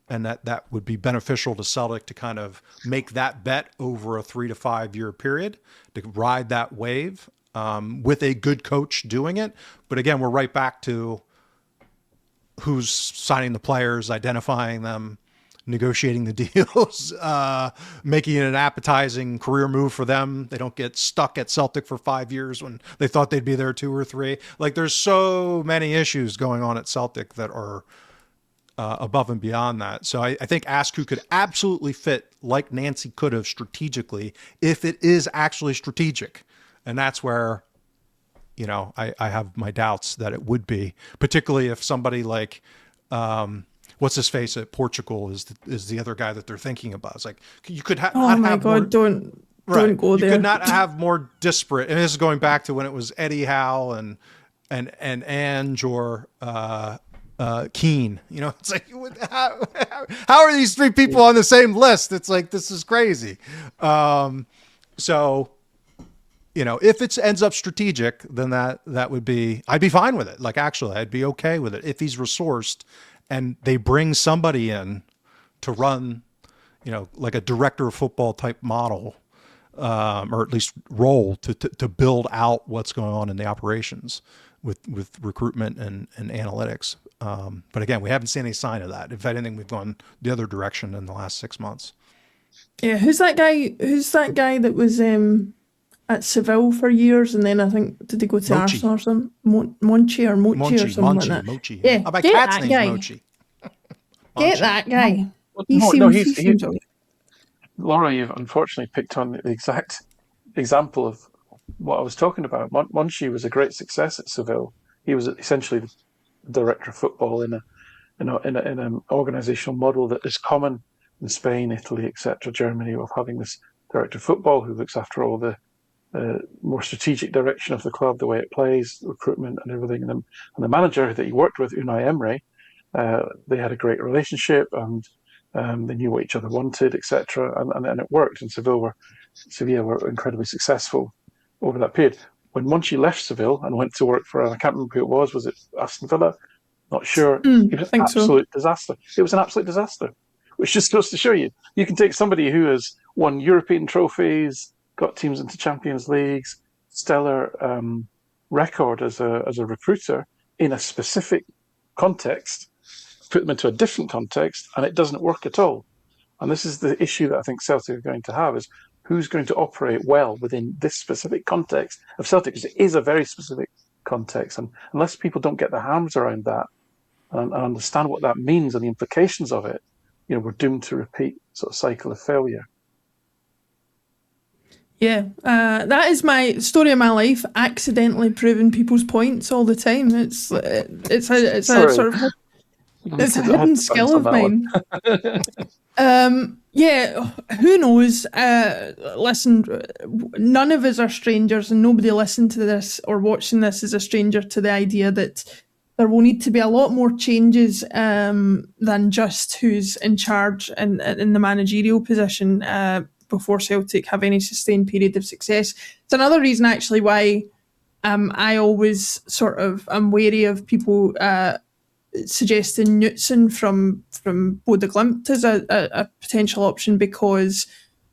and that would be beneficial to Celtic to kind of make that bet over a 3 to 5 year period to ride that wave with a good coach doing it. But again, we're right back to who's signing the players, identifying them, negotiating the deals, making it an appetizing career move for them. They don't get stuck at Celtic for 5 years when they thought they'd be there 2 or 3. Like, there's so many issues going on at Celtic that are above and beyond that. So I think Askou could absolutely fit, like Nancy could have, strategically, if it is actually strategic. And that's where, I have my doubts that it would be, particularly if somebody like, what's his face at Portugal is the other guy that they're thinking about. It's like, you could not have my God, don't go there. You could not have more disparate. And this is going back to when it was Eddie Howe and Ange or Keane. It's like, how are these 3 people on the same list? It's like, this is crazy. So, if it ends up strategic, then that would be, I'd be fine with it. Like, actually, I'd be okay with it if he's resourced and they bring somebody in to run, like a director of football type model, or at least role to build out what's going on in the operations with recruitment and analytics. But again, we haven't seen any sign of that. If anything, we've gone the other direction in the last 6 months. Yeah, who's that guy that was at Seville for years, and then I think, did he go to Arsenal or something? Monchi or something like that. Mochi. Yeah, my get cat's that name's guy. Mochi. Get that guy. He's Laura, you've unfortunately picked on the exact example of what I was talking about. Monchi was a great success at Seville. He was essentially the director of football in an organizational model that is common in Spain, Italy, etc., Germany, of having this director of football who looks after all the more strategic direction of the club, the way it plays, recruitment and everything. And the manager that he worked with, Unai Emery, they had a great relationship and they knew what each other wanted, etc. And it worked. And Sevilla were incredibly successful over that period. When Monchi left Seville and went to work for, I can't remember who it was it Aston Villa? Not sure. It was an absolute disaster. It was an absolute disaster, which just goes to show you can take somebody who has won European trophies, got teams into Champions Leagues, stellar record as a recruiter in a specific context, put them into a different context, and it doesn't work at all. And this is the issue that I think Celtic are going to have, is who's going to operate well within this specific context of Celtic, because it is a very specific context. And unless people don't get their arms around that and understand what that means and the implications of it, we're doomed to repeat sort of cycle of failure. Yeah, that is my story of my life. Accidentally proving people's points all the time. It's a sort of it's a hidden skill of mine. Yeah, who knows? Listen, none of us are strangers, and nobody listening to this or watching this is a stranger to the idea that there will need to be a lot more changes than just who's in charge in the managerial position before Celtic have any sustained period of success. It's another reason actually why I always sort of am wary of people suggesting Knutson from Bode Glimt as a potential option, because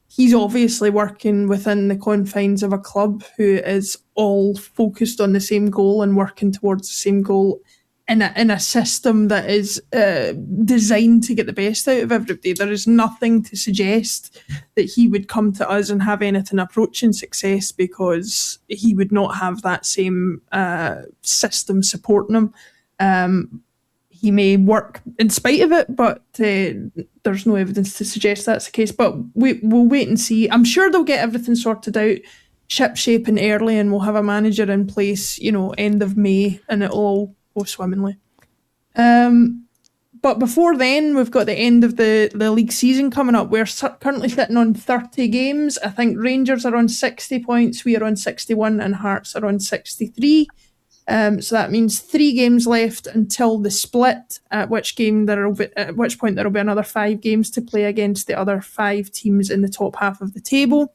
he's obviously working within the confines of a club who is all focused on the same goal and working towards the same goal in a system that is designed to get the best out of everybody. There is nothing to suggest that he would come to us and have anything approaching success, because he would not have that same system supporting him. he may work in spite of it, but there's no evidence to suggest that's the case. But we'll wait and see. I'm sure they'll get everything sorted out, ship shaping early, and we'll have a manager in place, end of May, and it'll all go swimmingly. But before then, we've got the end of the league season coming up. We're currently sitting on 30 games. I think Rangers are on 60 points, we are on 61, and Hearts are on 63. So that means 3 games left until the split, at which point there will be another 5 games to play against the other 5 teams in the top half of the table.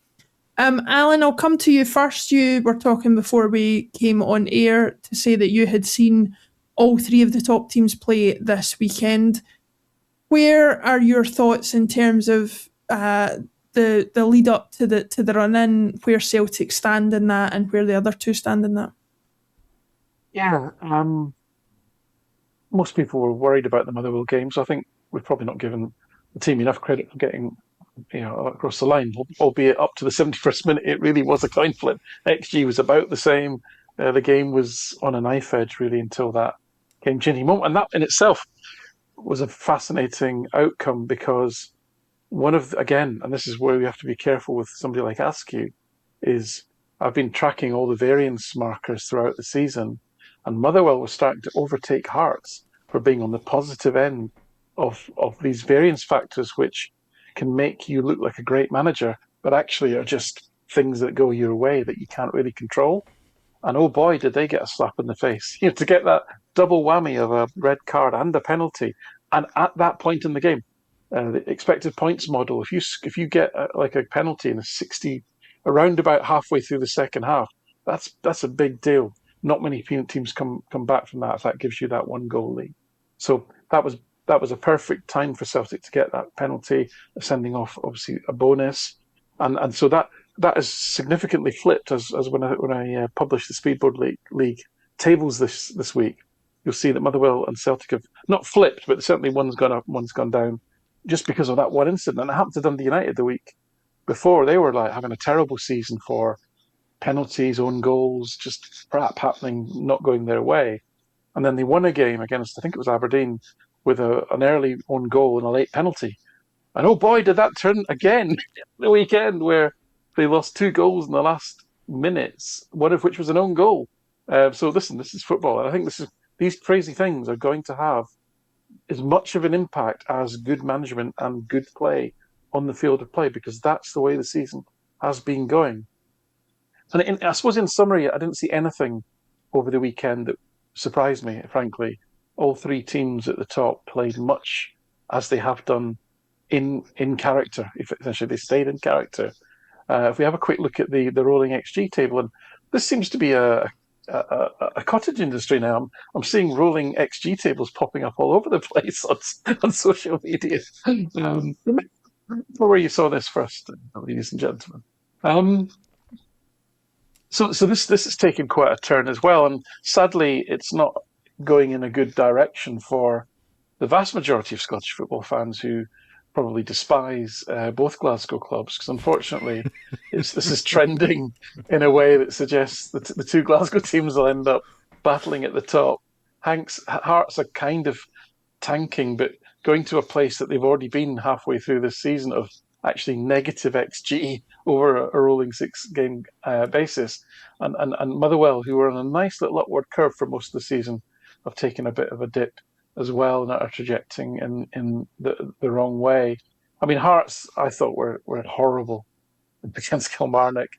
Alan, I'll come to you first. You were talking before we came on air to say that you had seen all 3 of the top teams play this weekend. Where are your thoughts in terms of the lead up to the run in, where Celtic stand in that, and where the other 2 stand in that? Yeah, most people were worried about the Motherwell game, so I think we've probably not given the team enough credit for getting across the line, albeit up to the 71st minute, it really was a coin flip. XG was about the same. The game was on a knife edge, really, until that game-changing moment. And that in itself was a fascinating outcome because and this is where we have to be careful with somebody like Askew, is I've been tracking all the variance markers throughout the season, and Motherwell was starting to overtake Hearts for being on the positive end of these variance factors, which can make you look like a great manager, but actually are just things that go your way that you can't really control. And oh boy, did they get a slap in the face. To get that double whammy of a red card and a penalty. And at that point in the game, the expected points model, if you get a penalty in around about halfway through the second half, that's a big deal. Not many teams come back from that if that gives you that 1 goal lead. So that was a perfect time for Celtic to get that penalty, sending off obviously a bonus, and so that is significantly flipped. As when I publish the Speedboat League tables this week, you'll see that Motherwell and Celtic have not flipped, but certainly one's gone up, one's gone down, just because of that one incident. And it happened to Dundee United the week before. They were like having a terrible season for penalties, own goals, just crap happening, not going their way. And then they won a game against, I think it was Aberdeen, with an early own goal and a late penalty. And oh boy, did that turn again the weekend, where they lost 2 goals in the last minutes, one of which was an own goal. So listen, this is football. And I think these crazy things are going to have as much of an impact as good management and good play on the field of play, because that's the way the season has been going. And I suppose in summary, I didn't see anything over the weekend that surprised me, frankly. All 3 teams at the top played much as they have done in character. If essentially they stayed in character. If we have a quick look at the rolling XG table, and this seems to be a cottage industry now. I'm seeing rolling XG tables popping up all over the place on social media. Where you saw this first, ladies and gentlemen. So this has taken quite a turn as well, and sadly, it's not going in a good direction for the vast majority of Scottish football fans who probably despise both Glasgow clubs, because unfortunately, this is trending in a way that suggests that the 2 Glasgow teams will end up battling at the top. Hearts are kind of tanking, but going to a place that they've already been halfway through this season of actually negative XG over a rolling 6-game basis. And Motherwell, who were on a nice little upward curve for most of the season, have taken a bit of a dip as well and are trajecting in the wrong way. I mean, Hearts, I thought were horrible against Kilmarnock.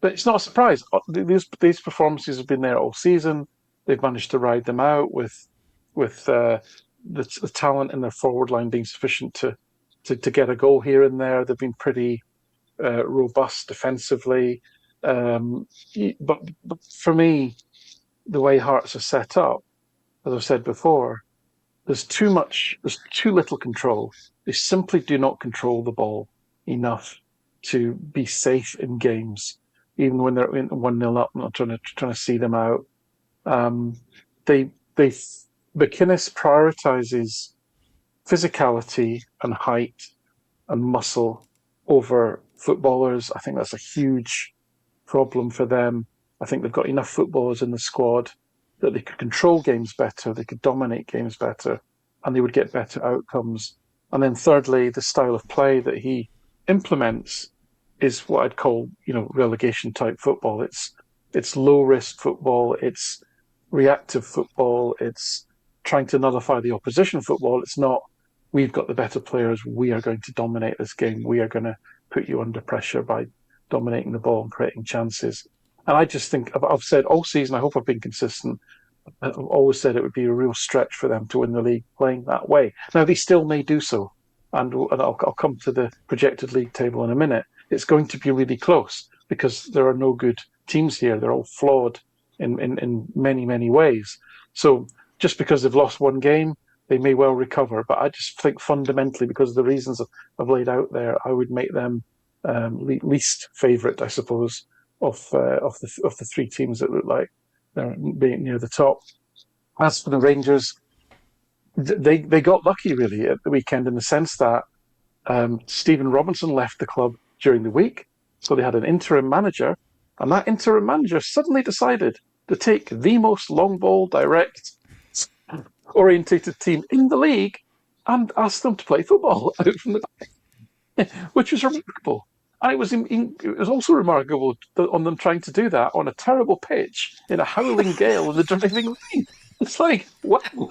But it's not a surprise. These performances have been there all season. They've managed to ride them out with the talent in their forward line being sufficient to get a goal here and there. They've been pretty robust defensively. But for me, the way Hearts are set up, as I've said before, there's too little control. They simply do not control the ball enough to be safe in games, even when they're 1-0 up. I'm not trying to see them out. McInnes prioritizes physicality and height and muscle over footballers. I think that's a huge problem for them. I think they've got enough footballers in the squad. that they could control games better, they could dominate games better, and they would get better outcomes. And then thirdly, the style of play that he implements is what I'd call, relegation type football. It's low risk football. It's reactive football. It's trying to nullify the opposition football. It's not, we've got the better players. We are going to dominate this game. We are going to put you under pressure by dominating the ball and creating chances. And I just think, I've said all season, I hope I've been consistent. I've always said it would be a real stretch for them to win the league playing that way. Now, they still may do so. And I'll come to the projected league table in a minute. It's going to be really close because there are no good teams here. They're all flawed in many, many ways. So just because they've lost one game, they may well recover. But I just think fundamentally, because of the reasons I've laid out there, I would make them least favourite, I suppose, of the three teams that look like they're being near the top. As for the Rangers, they got lucky really at the weekend in the sense that Stephen Robinson left the club during the week, so they had an interim manager, and that interim manager suddenly decided to take the most long ball, direct, orientated team in the league and ask them to play football out from the back, which was remarkable. And it was also remarkable on them trying to do that on a terrible pitch in a howling gale in the driving rain. It's like, wow,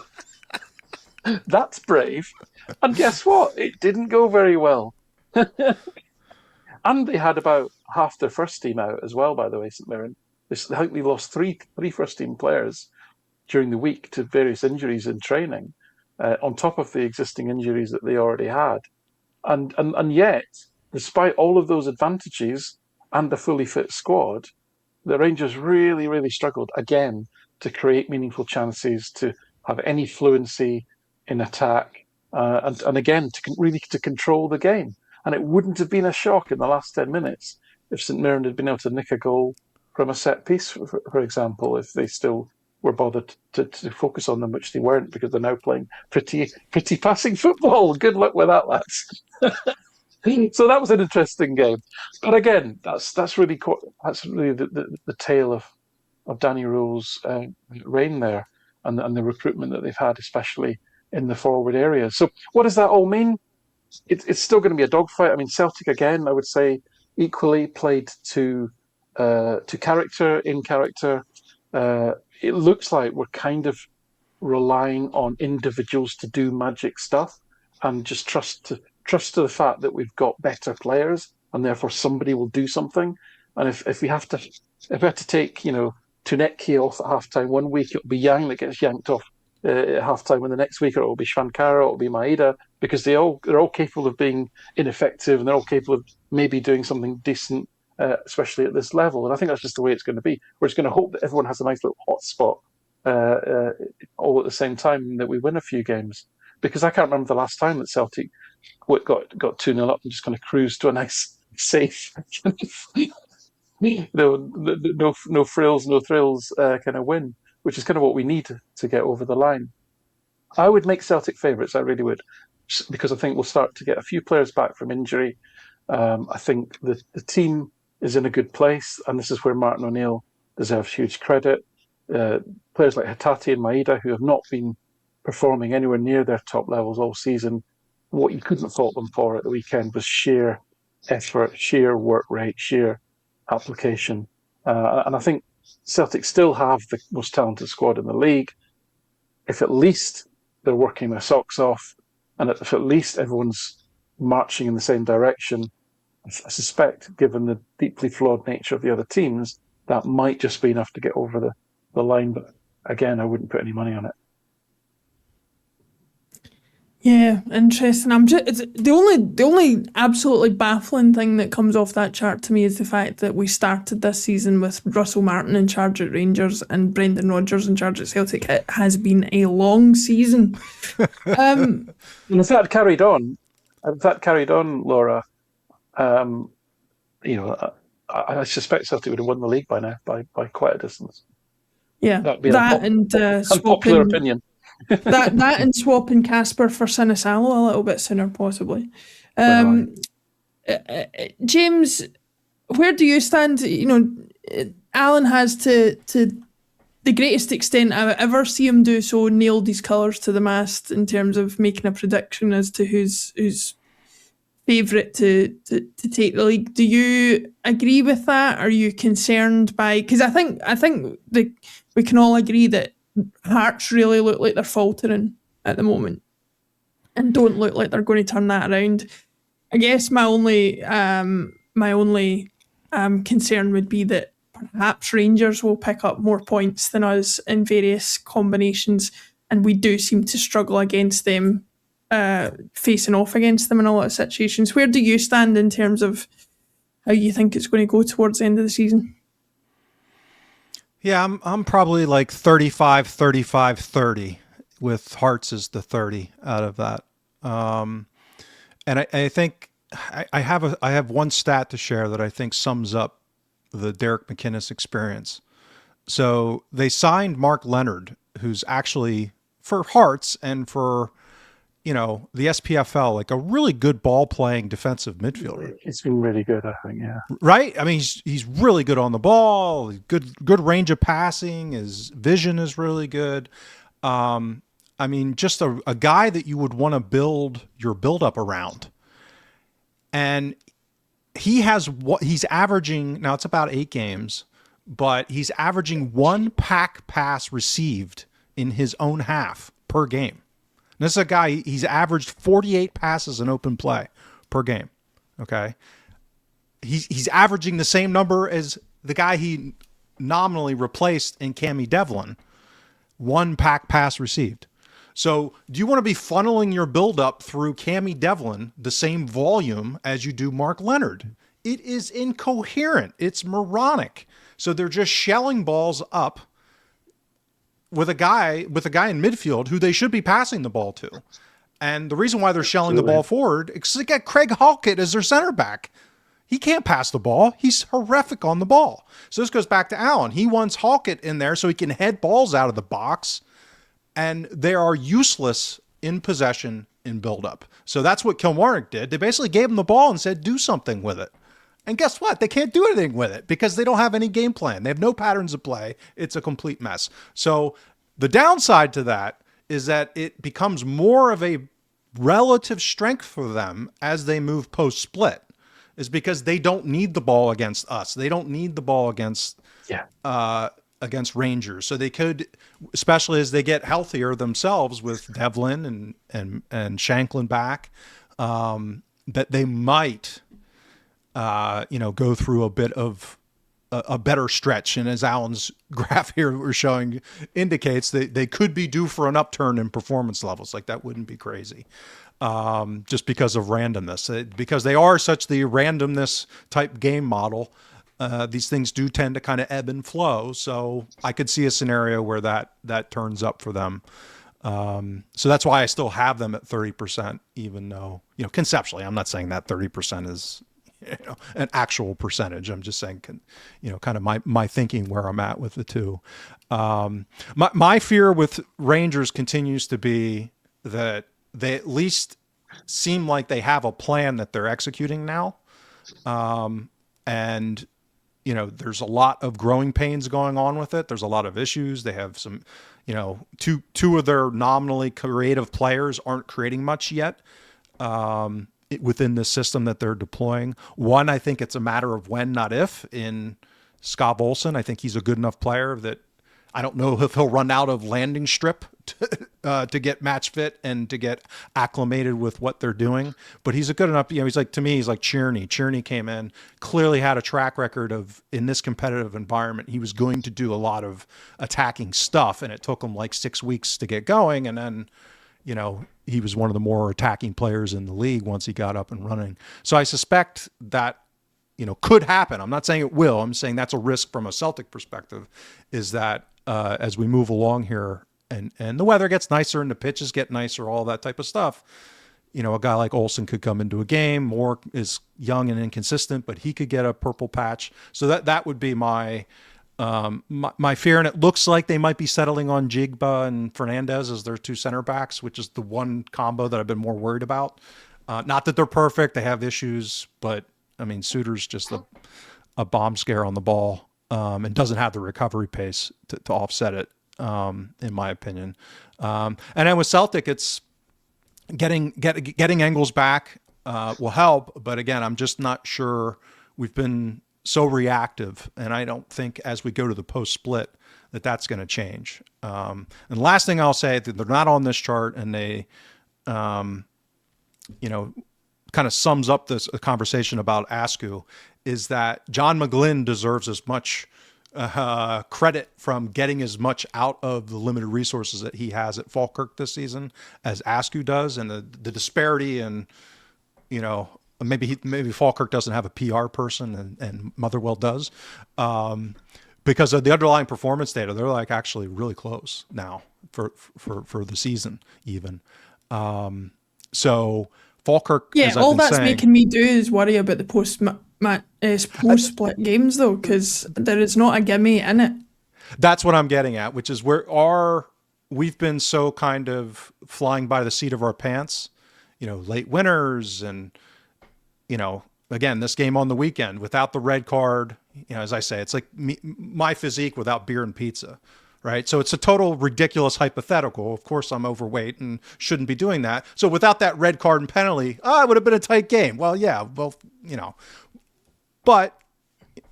that's brave. And guess what? It didn't go very well. And they had about half their first team out as well, by the way, St Mirren. I think they lost three first-team players during the week to various injuries in training, on top of the existing injuries that they already had. And yet, despite all of those advantages and the fully fit squad, the Rangers really, really struggled, again, to create meaningful chances, to have any fluency in attack, and again, to control the game. And it wouldn't have been a shock in the last 10 minutes if St Mirren had been able to nick a goal from a set piece, for example, if they still were bothered to focus on them, which they weren't, because they're now playing pretty passing football. Good luck with that, lads. So that was an interesting game. But again, that's really the tale of Danny Rowe's reign there, and the recruitment that they've had, especially in the forward area. So what does that all mean? It's still going to be a dogfight. I mean, Celtic, again, I would say, equally played to character, in character. It looks like we're kind of relying on individuals to do magic stuff and just trust to the fact that we've got better players and therefore somebody will do something. And if we have to take, Tunetki off at halftime one week, it'll be Yang that gets yanked off at halftime, and the next week it'll be Schwankara, it'll be Maeda, because they're all capable of being ineffective, and they're all capable of maybe doing something decent, especially at this level. And I think that's just the way it's going to be. We're just going to hope that everyone has a nice little hot spot all at the same time, and that we win a few games. Because I can't remember the last time that Celtic got 2-0 up and just kind of cruised to a nice, safe, no frills, no thrills kind of win, which is kind of what we need to get over the line. I would make Celtic favourites, I really would, because I think we'll start to get a few players back from injury. I think the team is in a good place, and this is where Martin O'Neill deserves huge credit. Players like Hatate and Maeda, who have not been performing anywhere near their top levels all season, what you couldn't fault them for at the weekend was sheer effort, sheer work rate, sheer application. And I think Celtic still have the most talented squad in the league. If at least they're working their socks off, and if at least everyone's marching in the same direction, I suspect, given the deeply flawed nature of the other teams, that might just be enough to get over the line. But again, I wouldn't put any money on it. Yeah, interesting. It's the only absolutely baffling thing that comes off that chart to me is the fact that we started this season with Russell Martin in charge at Rangers and Brendan Rodgers in charge at Celtic. It has been a long season. And if that carried on, Laura, I suspect Celtic would have won the league by now by quite a distance. Yeah, that'd be and unpopular opinion. that and swapping Casper for Sinisalo a little bit sooner, possibly. James, where do you stand? Alan has to the greatest extent I ever see him do so, nailed his colours to the mast in terms of making a prediction as to who's favourite to take the league. Do you agree with that? Are you concerned by? Because I think we can all agree that Hearts really look like they're faltering at the moment, and don't look like they're going to turn that around. I guess my only concern would be that perhaps Rangers will pick up more points than us in various combinations, and we do seem to struggle against them, facing off against them in a lot of situations. Where do you stand in terms of how you think it's going to go towards the end of the season? Yeah, I'm probably like 35, 35, 30, with Hearts as the 30 out of that. And I think I have one stat to share that I think sums up the Derek McInnes experience. So they signed Mark Leonard, who's actually, for Hearts and for, the SPFL, like a really good ball playing defensive midfielder. He's been really good, I think. Yeah. Right. I mean, he's really good on the ball. Good range of passing. His vision is really good. I mean, just a guy that you would want to build your build-up around. And he's averaging, now it's about 8 games, but he's averaging 1 pack pass received in his own half per game. And this is a guy, he's averaged 48 passes in open play per game. Okay. He's averaging the same number as the guy he nominally replaced in Cammy Devlin. 1 pack pass received. So do you want to be funneling your buildup through Cammy Devlin the same volume as you do Mark Leonard? It is incoherent. It's moronic. So they're just shelling balls up with a guy in midfield who they should be passing the ball to. And the reason why they're shelling the ball forward is because they got Craig Halkett as their center back. He can't pass the ball. He's horrific on the ball. So this goes back to Allen. He wants Halkett in there so he can head balls out of the box. And they are useless in possession in build-up. So that's what Kilmarnock did. They basically gave him the ball and said, do something with it. And guess what? They can't do anything with it because they don't have any game plan. They have no patterns of play. It's a complete mess. So the downside to that is that it becomes more of a relative strength for them as they move post-split, is because they don't need the ball against us. They don't need the ball against Rangers. So they could, especially as they get healthier themselves with Devlin and Shanklin back, that they might, go through a bit of a better stretch. And as Alan's graph here we're showing indicates, they could be due for an upturn in performance levels. Like, that wouldn't be crazy. Just because of randomness, because they are such the randomness type game model. These things do tend to kind of ebb and flow. So I could see a scenario where that turns up for them. So that's why I still have them at 30%, even though, conceptually, I'm not saying that 30% is, an actual percentage. I'm just saying, kind of my thinking where I'm at with the two. My fear with Rangers continues to be that they at least seem like they have a plan that they're executing now. And there's a lot of growing pains going on with it. There's a lot of issues. They have some, two of their nominally creative players aren't creating much yet within the system that they're deploying. One, I think it's a matter of when, not if, in Scott Olsen. I think he's a good enough player that I don't know if he'll run out of landing strip to get match fit and to get acclimated with what they're doing. But he's a good enough, he's like, to me, he's like Tierney. Tierney came in, clearly had a track record of, in this competitive environment, he was going to do a lot of attacking stuff. And it took him like 6 weeks to get going. And then, he was one of the more attacking players in the league once he got up and running. So I suspect that, could happen. I'm not saying it will. I'm saying that's a risk from a Celtic perspective, is that as we move along here and the weather gets nicer and the pitches get nicer, all that type of stuff, a guy like Olsen could come into a game. Moore is young and inconsistent, but he could get a purple patch. So that would be my fear. And it looks like they might be settling on Jigba and Fernandez as their 2 center backs, which is the one combo that I've been more worried about. Not that they're perfect. They have issues, but I mean, Suter's just a bomb scare on the ball. and doesn't have the recovery pace to offset it, in my opinion. And then with Celtic, it's getting Engels back will help, but again, I'm just not sure. We've been so reactive, and I don't think as we go to the post split that's going to change. And the last thing I'll say, that they're not on this chart, and they, kind of sums up this conversation about Askou, is that John McGlynn deserves as much credit from getting as much out of the limited resources that he has at Falkirk this season as Askou does, and the disparity, and maybe Falkirk doesn't have a PR person and Motherwell does, because of the underlying performance data. They're like actually really close now for the season even. So Falkirk, yeah, all that's making me do is worry about the post-split games, though, because there is not a gimme in it. That's what I'm getting at, which is where we've been so kind of flying by the seat of our pants, late winners, and again, this game on the weekend without the red card, as I say, it's like my physique without beer and pizza. Right. So it's a total ridiculous hypothetical. Of course, I'm overweight and shouldn't be doing that. So without that red card and penalty, it would have been a tight game. Well, yeah, but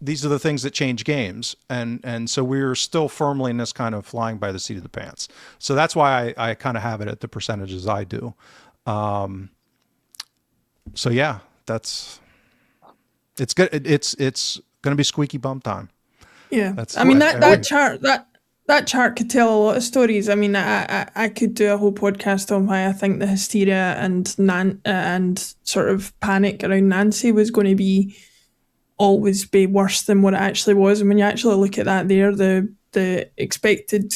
these are the things that change games. And so we're still firmly in this kind of flying by the seat of the pants. So that's why I kind of have it at the percentages I do. So yeah, it's good. It's going to be squeaky bum time. Yeah. That chart could tell a lot of stories. I mean, I could do a whole podcast on why I think the hysteria and sort of panic around Nancy was going to always be worse than what it actually was. And when you actually look at that there, the expected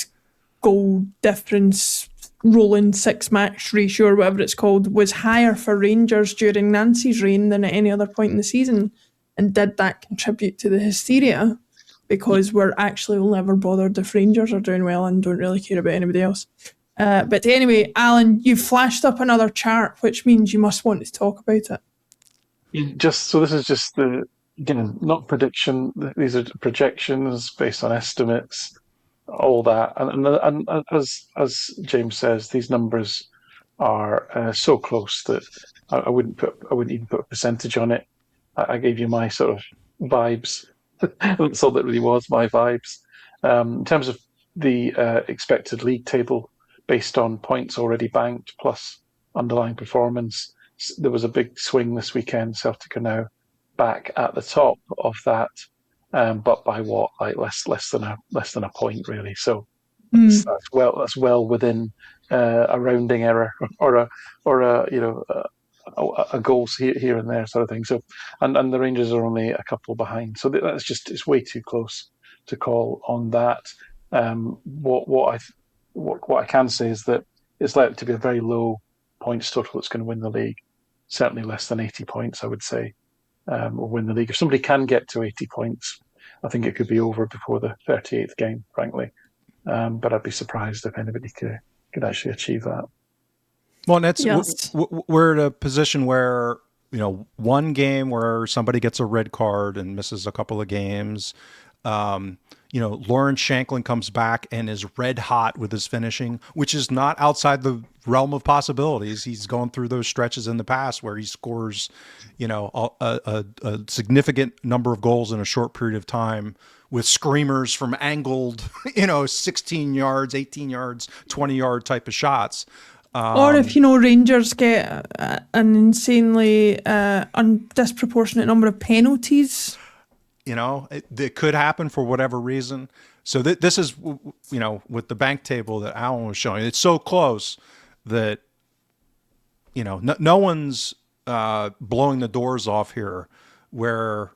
goal difference, rolling 6-match ratio or whatever it's called, was higher for Rangers during Nancy's reign than at any other point in the season. And did that contribute to the hysteria? Because we're actually only ever bothered if Rangers are doing well and don't really care about anybody else. But anyway, Alan, you've flashed up another chart, which means you must want to talk about it. So this is just not prediction. These are projections based on estimates, all that. And as James says, these numbers are so close that I wouldn't even put a percentage on it. I gave you my sort of vibes. That's all that really was, my vibes. In terms of the expected league table, based on points already banked plus underlying performance, there was a big swing this weekend. Celtic are now back at the top of that, but by what? Like less than a point, really. So that's well within a rounding error or a goals here and there sort of thing. So, and the Rangers are only a couple behind. So that's it's way too close to call on that. What I can say is that it's likely to be a very low points total that's going to win the league. Certainly less than 80 points, I would say, will win the league. If somebody can get to 80 points, I think it could be over before the 38th game, frankly. But I'd be surprised if anybody could actually achieve that. Well, we're at a position where, one game where somebody gets a red card and misses a couple of games. Lawrence Shanklin comes back and is red hot with his finishing, which is not outside the realm of possibilities. He's gone through those stretches in the past where he scores, a significant number of goals in a short period of time with screamers from angled, 16 yards, 18 yards, 20-yard type of shots. Or if, Rangers get an insanely disproportionate number of penalties. It could happen for whatever reason. So this is, with the bank table that Alan was showing, it's so close that, no one's blowing the doors off here where,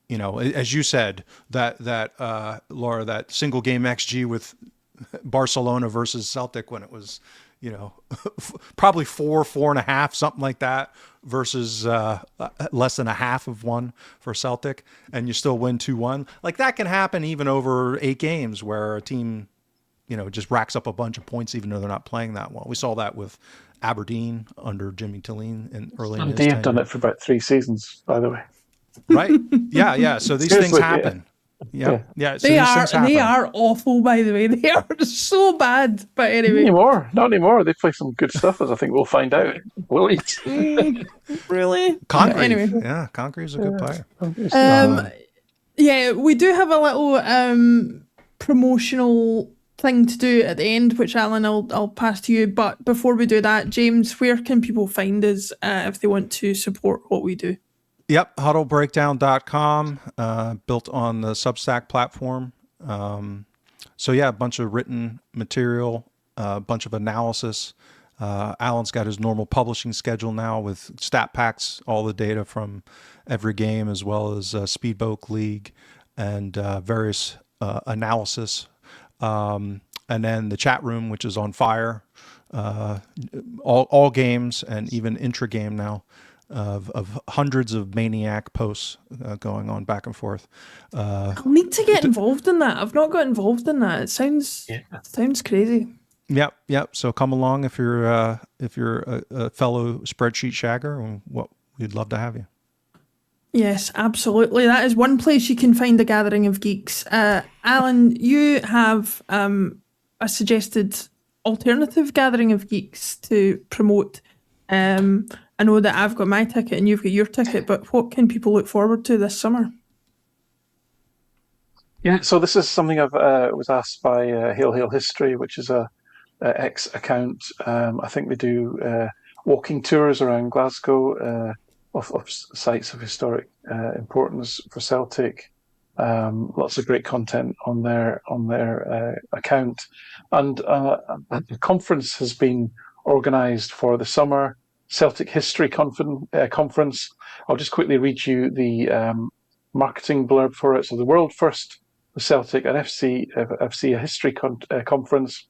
as you said, that Laura, that single game XG with Barcelona versus Celtic when it was, probably 4.5, something like that, versus less than a half of one for Celtic, and you still win 2-1. Like that can happen even over 8 games where a team, just racks up a bunch of points even though they're not playing that well. We saw that with Aberdeen under Jimmy Tilleen in early. They have done it for about 3 seasons, by the way. Right? Yeah. So these things happen. Yeah. So They these things happen. are awful, by the way. They are so bad. But anyway, Not anymore. They play some good stuff, as I think we'll find out. Will we? Really? Congreve. But anyway, Yeah, Congreve's a good player. yeah, we do have a little promotional thing to do at the end, which Alan, I'll pass to you. But before we do that, James, where can people find us if they want to support what we do? Yep, huddlebreakdown.com, built on the Substack platform. So yeah, a bunch of written material, a bunch of analysis. Alan's got his normal publishing schedule now with stat packs, all the data from every game, as well as Speedboat League and various analysis. And then the chat room, which is on fire, all games and even intra-game now. Of hundreds of maniac posts going on back and forth. I'll need to get involved in that. I've not got involved in that. It sounds crazy. Yep. So come along if you're a fellow spreadsheet shagger. We'd love to have you. Yes, absolutely. That is one place you can find a gathering of geeks. Alan, you have a suggested alternative gathering of geeks to promote. I know that I've got my ticket and you've got your ticket, but what can people look forward to this summer? Yeah, so this is something I was asked by Hail History, which is a X account. I think they do walking tours around Glasgow of sites of historic importance for Celtic. Lots of great content on their account, and the conference has been organised for the summer. Celtic History Conference. I'll just quickly read you the marketing blurb for it. So the world first for Celtic, an FC a history conference.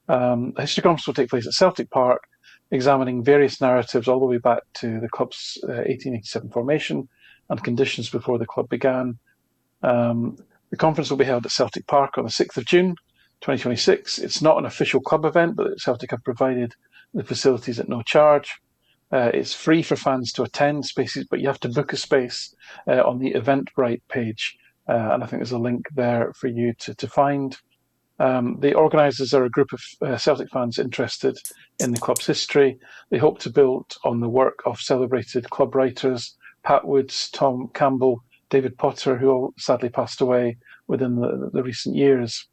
The history conference will take place at Celtic Park, examining various narratives all the way back to the club's 1887 formation and conditions before the club began. The conference will be held at Celtic Park on the 6th of June, 2026. It's not an official club event, but Celtic have provided the facilities at no charge. It's free for fans to attend spaces, but you have to book a space on the Eventbrite page. And I think there's a link there for you to find. The organisers are a group of Celtic fans interested in the club's history. They hope to build on the work of celebrated club writers, Pat Woods, Tom Campbell, David Potter, who all sadly passed away within the recent years.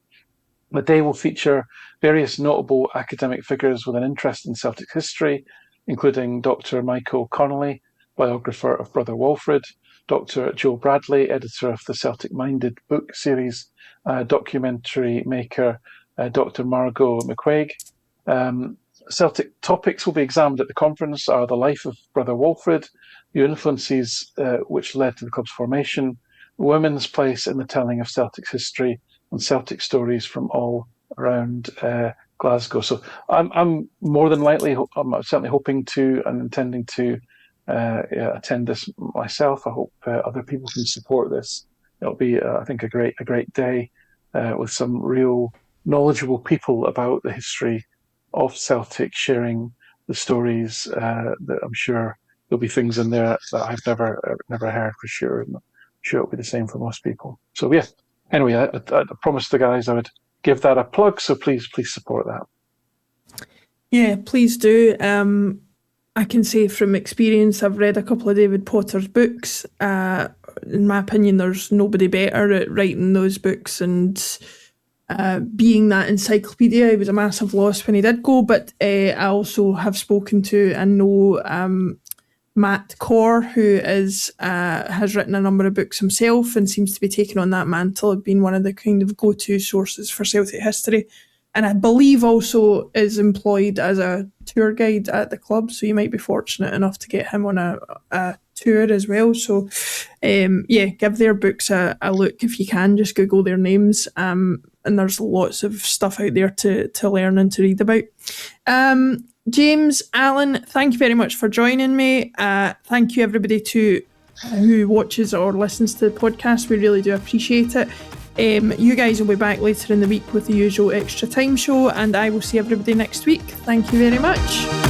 The day will feature various notable academic figures with an interest in Celtic history, including Dr. Michael Connolly, biographer of Brother Walfrid, Dr. Joe Bradley, editor of the Celtic Minded book series, documentary maker Dr. Margot McQuaig. Celtic topics will be examined at the conference are the life of Brother Walfrid, the influences which led to the club's formation, women's place in the telling of Celtic's history, and Celtic stories from all around Glasgow. So I'm more than likely, I'm certainly hoping to and intending to attend this myself. I hope other people can support this. It'll be, I think, a great day with some real knowledgeable people about the history of Celtic, sharing the stories. That I'm sure there'll be things in there that I've never heard for sure, and I'm sure it'll be the same for most people. So yeah. Anyway, I promised the guys I would give that a plug, so please support that. Yeah, please do. I can say from experience, I've read a couple of David Potter's books. In my opinion, there's nobody better at writing those books and being that encyclopedia. It was a massive loss when he did go, but I also have spoken to and know Matt Corr, who has written a number of books himself and seems to be taking on that mantle of being one of the kind of go-to sources for Celtic history. And I believe also is employed as a tour guide at the club, so you might be fortunate enough to get him on a tour as well. So, give their books a look if you can. Just Google their names, and there's lots of stuff out there to learn and to read about. James, Alan, thank you very much for joining me. Thank you everybody who watches or listens to the podcast. We really do appreciate it. You guys will be back later in the week with the usual Extra Time show, and I will see everybody next week. Thank you very much.